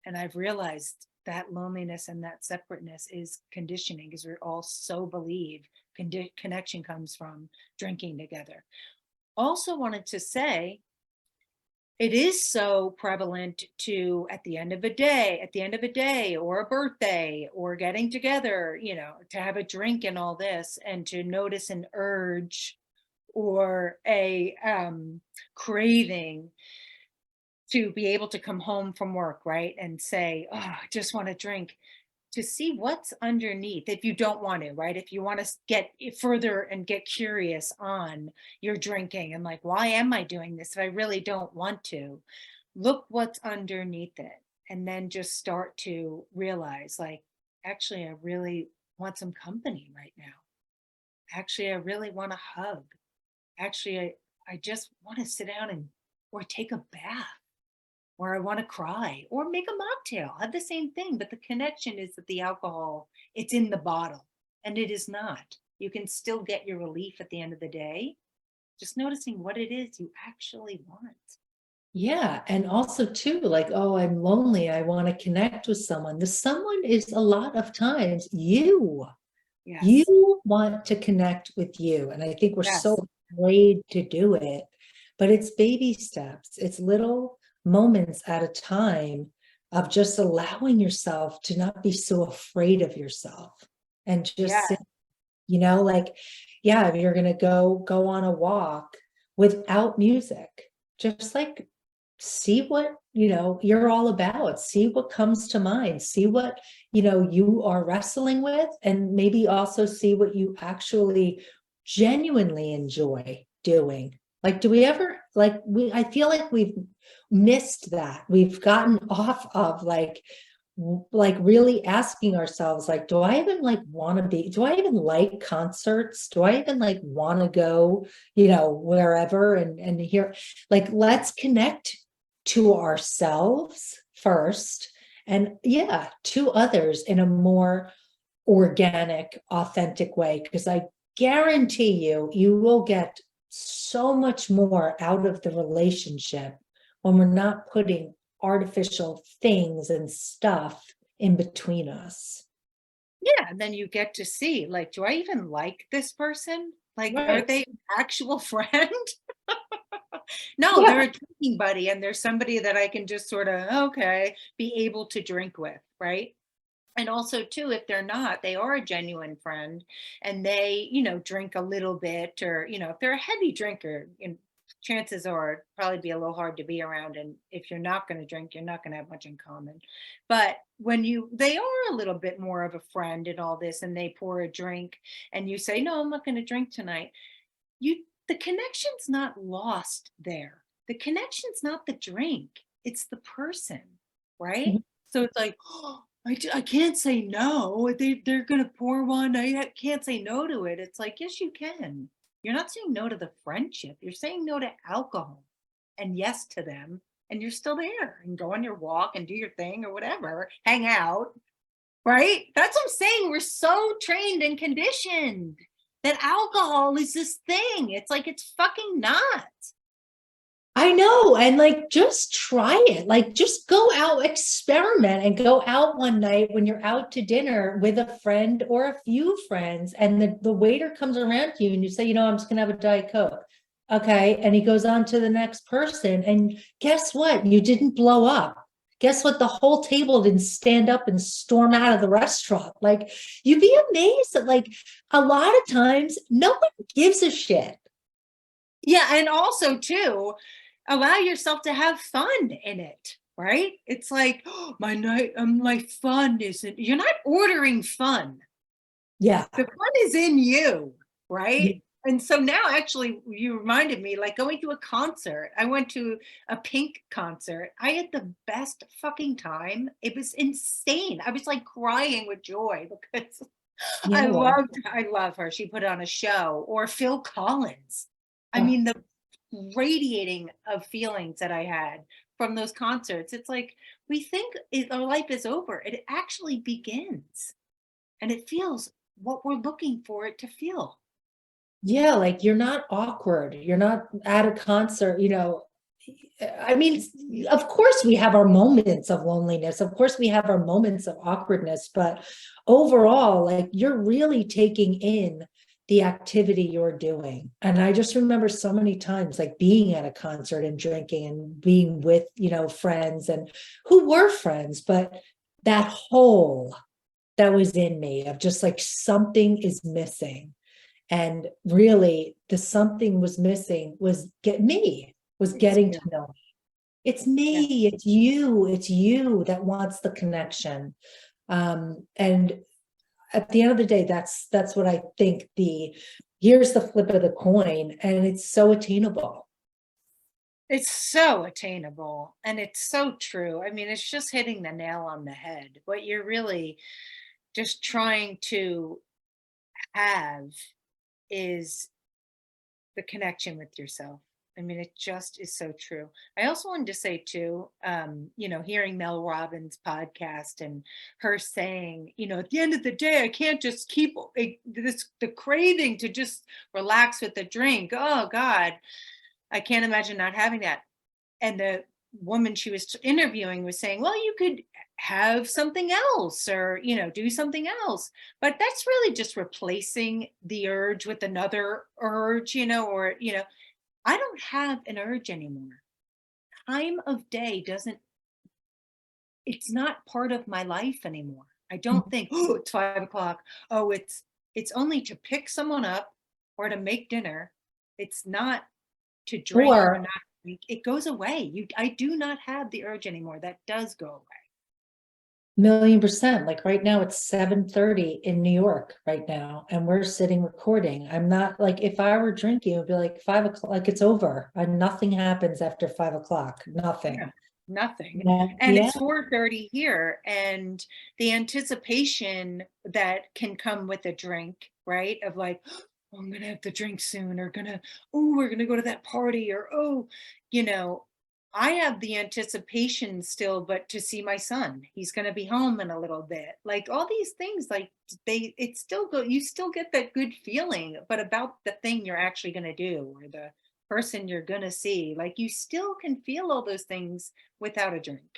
And I've realized that loneliness and that separateness is conditioning because we're all so believe connection comes from drinking together. Also wanted to say it is so prevalent to at the end of a day or a birthday or getting together, to have a drink and all this and to notice an urge or a craving to be able to come home from work, right? And say, oh, I just want to drink, to see what's underneath if you don't want to, right? If you want to get further and get curious on your drinking and like, why am I doing this if I really don't want to? Look what's underneath it. And then just start to realize, like, actually, I really want some company right now. Actually, I really want a hug. Actually, I just want to sit down and or take a bath or I want to cry or make a mocktail. Have the same thing, but the connection is that the alcohol, it's in the bottle and it is not. You can still get your relief at the end of the day, just noticing what it is you actually want. Yeah. And also too, like, oh, I'm lonely. I want to connect with someone. The someone is a lot of times you. You Yes. want to connect with you. And I think we're so Yes. afraid to do it, but it's baby steps. It's little moments at a time of just allowing yourself to not be so afraid of yourself and just Yeah. sit, like, yeah, if you're going to go on a walk without music, just like see what you're all about, see what comes to mind, see what you are wrestling with, and maybe also see what you actually genuinely enjoy doing. Like, do we ever, like, I feel like we've missed that. We've gotten off of like really asking ourselves, like, do I even like want to be, do I even like concerts, do I even like want to go wherever and here, like, let's connect to ourselves first, and yeah, to others in a more organic, authentic way, because I guarantee you will get so much more out of the relationship when we're not putting artificial things and stuff in between us. Yeah. And then you get to see, like, do I even like this person? Like, are Right. they an actual friend? No, they're Yeah. a drinking buddy and they're somebody that I can just sort of, okay, be able to drink with, right? And also too, if they're not, they are a genuine friend and they, drink a little bit or, if they're a heavy drinker, chances are it'd probably be a little hard to be around. And if you're not going to drink, you're not going to have much in common. But when they are a little bit more of a friend and all this, and they pour a drink and you say, no, I'm not going to drink tonight, the connection's not lost there. The connection's not the drink, it's the person, right? Mhm. So it's like, oh, I can't say no. They're gonna pour one. Can't say no to it. It's like, yes, you can. You're not saying no to the friendship. You're saying no to alcohol and yes to them. And you're still there and go on your walk and do your thing or whatever, hang out, right? That's what I'm saying. We're so trained and conditioned that alcohol is this thing. It's like it's fucking not. I know. And like, just try it. Like, just go out, experiment, and go out one night when you're out to dinner with a friend or a few friends. And the waiter comes around to you and you say, I'm just going to have a Diet Coke. Okay. And he goes on to the next person. And guess what? You didn't blow up. guess what? The whole table didn't stand up and storm out of the restaurant. Like, you'd be amazed that, like, a lot of times no one gives a shit. Yeah, and also too, allow yourself to have fun in it, right? It's like, oh, my fun isn't, you're not ordering fun. Yeah. The fun is in you, Yeah. right? And so now actually you reminded me, like going to a concert. I went to a Pink concert. I had the best fucking time. It was insane. I was like crying with joy because Yeah. I love her. She put on a show. Or Phil Collins. I Oh, mean, the radiating of feelings that I had from those concerts. It's like we think our life is over. It actually begins. And it feels what we're looking for it to feel. yeah, like you're not awkward. You're not at a concert, I mean, of course we have our moments of loneliness. Of course we have our moments of awkwardness, but overall, like you're really taking in the activity you're doing. And I just remember so many times like being at a concert and drinking and being with, friends and who were friends, but that hole that was in me of just like something is missing. And really the something was missing was It's getting to you. know me. It's Yeah. me, it's you that wants the connection. And at the end of the day, that's what I think here's the flip of the coin, and it's so attainable. It's so attainable and it's so true. I mean, it's just hitting the nail on the head. What you're really just trying to have is the connection with yourself. I mean, it just is so true. I also wanted to say too, hearing Mel Robbins' podcast and her saying, at the end of the day, I can't just keep the craving to just relax with a drink. Oh God, I can't imagine not having that. And the woman she was interviewing was saying, well, you could have something else or, do something else. But that's really just replacing the urge with another urge, I don't have an urge anymore. Time of day it's not part of my life anymore. I don't think, oh, it's 5 o'clock. Oh, it's only to pick someone up or to make dinner. It's not to drink or Or not drink. It goes away. I do not have the urge anymore. That does go away. million percent. Like right now, it's 7:30 in New York right now, and we're sitting recording. I'm not like if I were drinking, it would be like 5 o'clock, like it's over. And nothing happens after 5 o'clock. Yeah, Nothing. nothing. Yeah, And yeah. it's 4:30 here, and the anticipation that can come with a drink, right? Of like, oh, I'm gonna have to drink soon, or we're gonna go to that party, or you know, I have the anticipation still, but to see my son, he's gonna be home in a little bit. Like all these things, like it's still you still get that good feeling, but about the thing you're actually gonna do, or the person you're gonna see, like you still can feel all those things without a drink.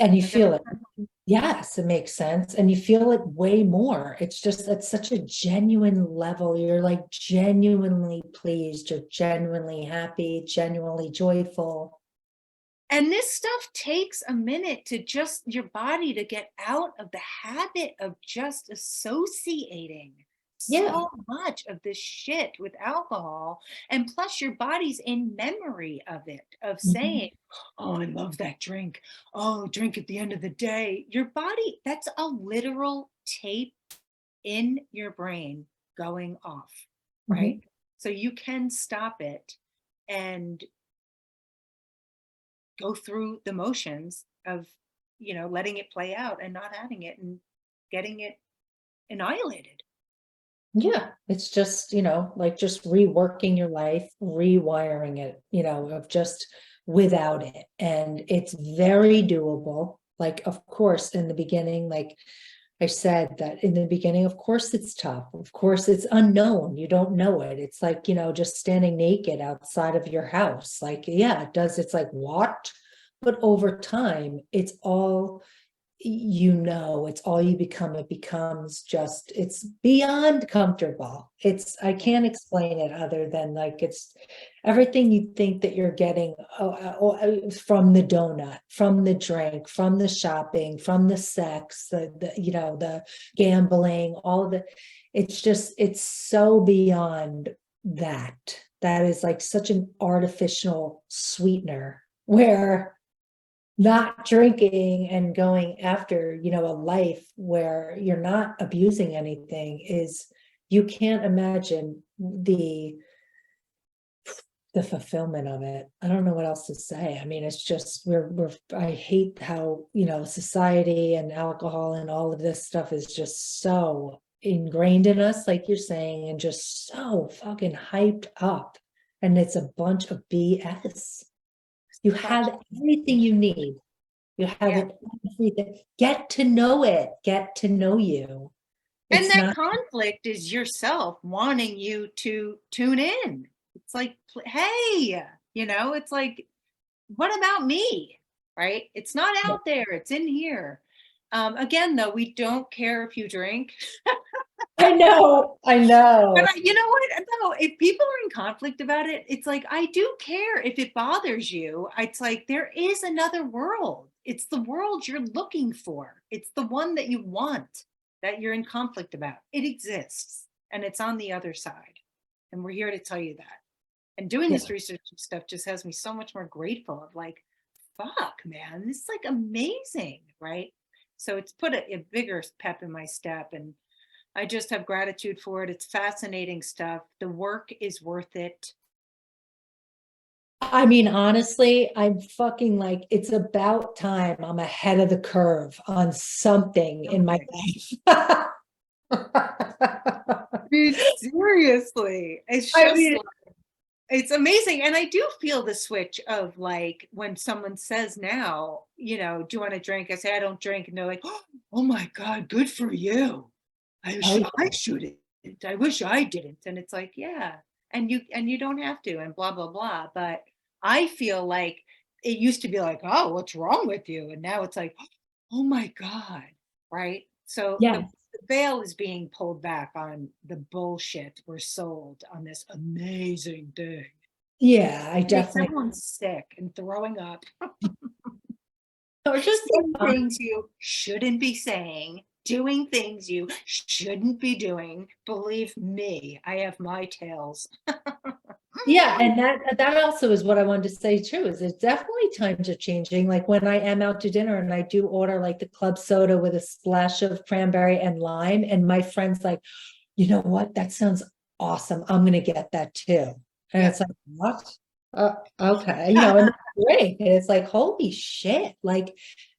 And you Does that feel make it. sense? Yes, it makes sense. And you feel it way more. It's just at such a genuine level. You're like genuinely pleased, you're genuinely happy, genuinely joyful. And this stuff takes a minute to just your body to get out of the habit of just associating Yeah. so much of this shit with alcohol. And plus, your body's in memory of it, of Mhm. saying, oh, I love that drink. Oh, drink at the end of the day. Your body, that's a literal tape in your brain going off, right? Mhm. So you can stop it and go through the motions of, letting it play out and not having it and getting it annihilated. Yeah, it's just, like just reworking your life, rewiring it, of just without it. And it's very doable. Like, of course, in the beginning, like I said, that in the beginning, of course, it's tough. Of course, it's unknown. You don't know it. It's like, just standing naked outside of your house. Like, yeah, it does. It's like, what? But over time, it's all you become. It becomes just, it's beyond comfortable. I can't explain it other than like, it's everything you think that you're getting from the donut, from the drink, from the shopping, from the sex, the gambling, all of it. It's so beyond that. That is like such an artificial sweetener where not drinking and going after, a life where you're not abusing anything you can't imagine the fulfillment of it. I don't know what else to say. I mean, it's just, I hate how, society and alcohol and all of this stuff is just so ingrained in us, like you're saying, and just so fucking hyped up. And it's a bunch of BS. You have everything you need. You have everything. Get to know it. Get to know you. And that conflict is yourself wanting you to tune in. It's like, hey, it's like, what about me? Right? It's not out there. It's in here. Again, though, we don't care if you drink. I know. But you know what? No, if people are in conflict about it, it's like, I do care if it bothers you. It's like, there is another world. It's the world you're looking for. It's the one that you want, that you're in conflict about. It exists, and it's on the other side. And we're here to tell you that. And doing this research stuff just has me so much more grateful of like, fuck, man, this is like amazing, right? So it's put a bigger pep in my step, and I just have gratitude for it. It's fascinating stuff. The work is worth it. I mean, honestly, I'm fucking like, it's about time I'm ahead of the curve on something in my life. Seriously, it's just it's amazing. And I do feel the switch of like, when someone says now, do you want to drink? I say, I don't drink. And they're like, oh my God, good for you. I shouldn't. I wish I didn't. And it's like, yeah. And you don't have to, and blah, blah, blah. But I feel like it used to be like, oh, what's wrong with you? And now it's like, oh my God. Right. So the veil is being pulled back on the bullshit we're sold on this amazing thing. Yeah, I definitely. Someone's sick and throwing up. Or just saying things you shouldn't be saying, doing things you shouldn't be doing. Believe me, I have my tales. Yeah, and that also is what I wanted to say too, is it's definitely times are changing. Like when I am out to dinner and I do order like the club soda with a splash of cranberry and lime, and my friend's like, you know what, that sounds awesome, I'm gonna get that too. And it's like, what? Okay, and drink. And it's like, holy shit, like,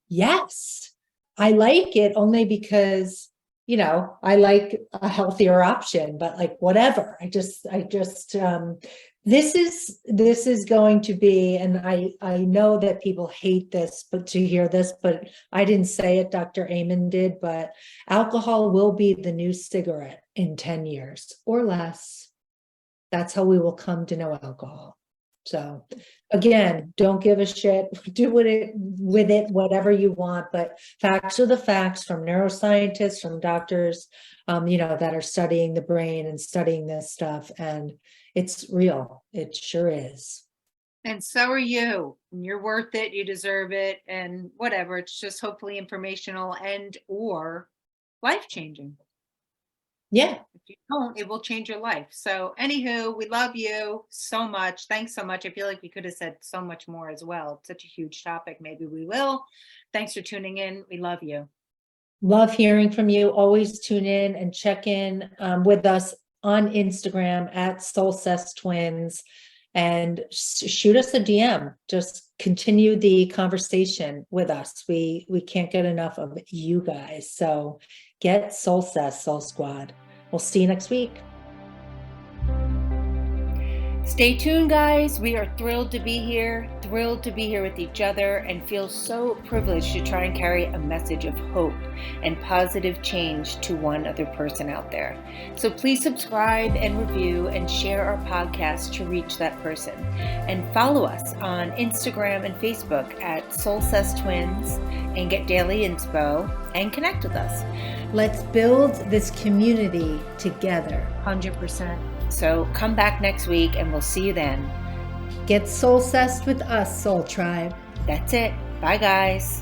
yes, I like it only because I like a healthier option, but like whatever. I just this is going to be, and I know that people hate this, but to hear this, but I didn't say it, Dr. Amen did, but alcohol will be the new cigarette in 10 years or less. That's how we will come to know alcohol. So again, don't give a shit, do with it whatever you want, but facts are the facts from neuroscientists, from doctors, that are studying the brain and studying this stuff. And it's real. It sure is. And so are you. And you're worth it. You deserve it. And whatever. It's just hopefully informational and or life-changing. Yeah. If you don't, it will change your life. So anywho, we love you so much. Thanks so much. I feel like we could have said so much more as well. It's such a huge topic. Maybe we will. Thanks for tuning in. We love you. Love hearing from you. Always tune in and check in with us on Instagram at Soulsessed Twins, and shoot us a DM. Just continue the conversation with us. We can't get enough of you guys. So get Soulsessed, Soul Squad. We'll see you next week. Stay tuned, guys. We are thrilled to be here with each other, and feel so privileged to try and carry a message of hope and positive change to one other person out there. So please subscribe and review and share our podcast to reach that person. And follow us on Instagram and Facebook at Soulsessed Twins and get daily inspo and connect with us. Let's build this community together. 100%. So come back next week and we'll see you then. Get soul-sessed with us, Soul Tribe. That's it. Bye, guys.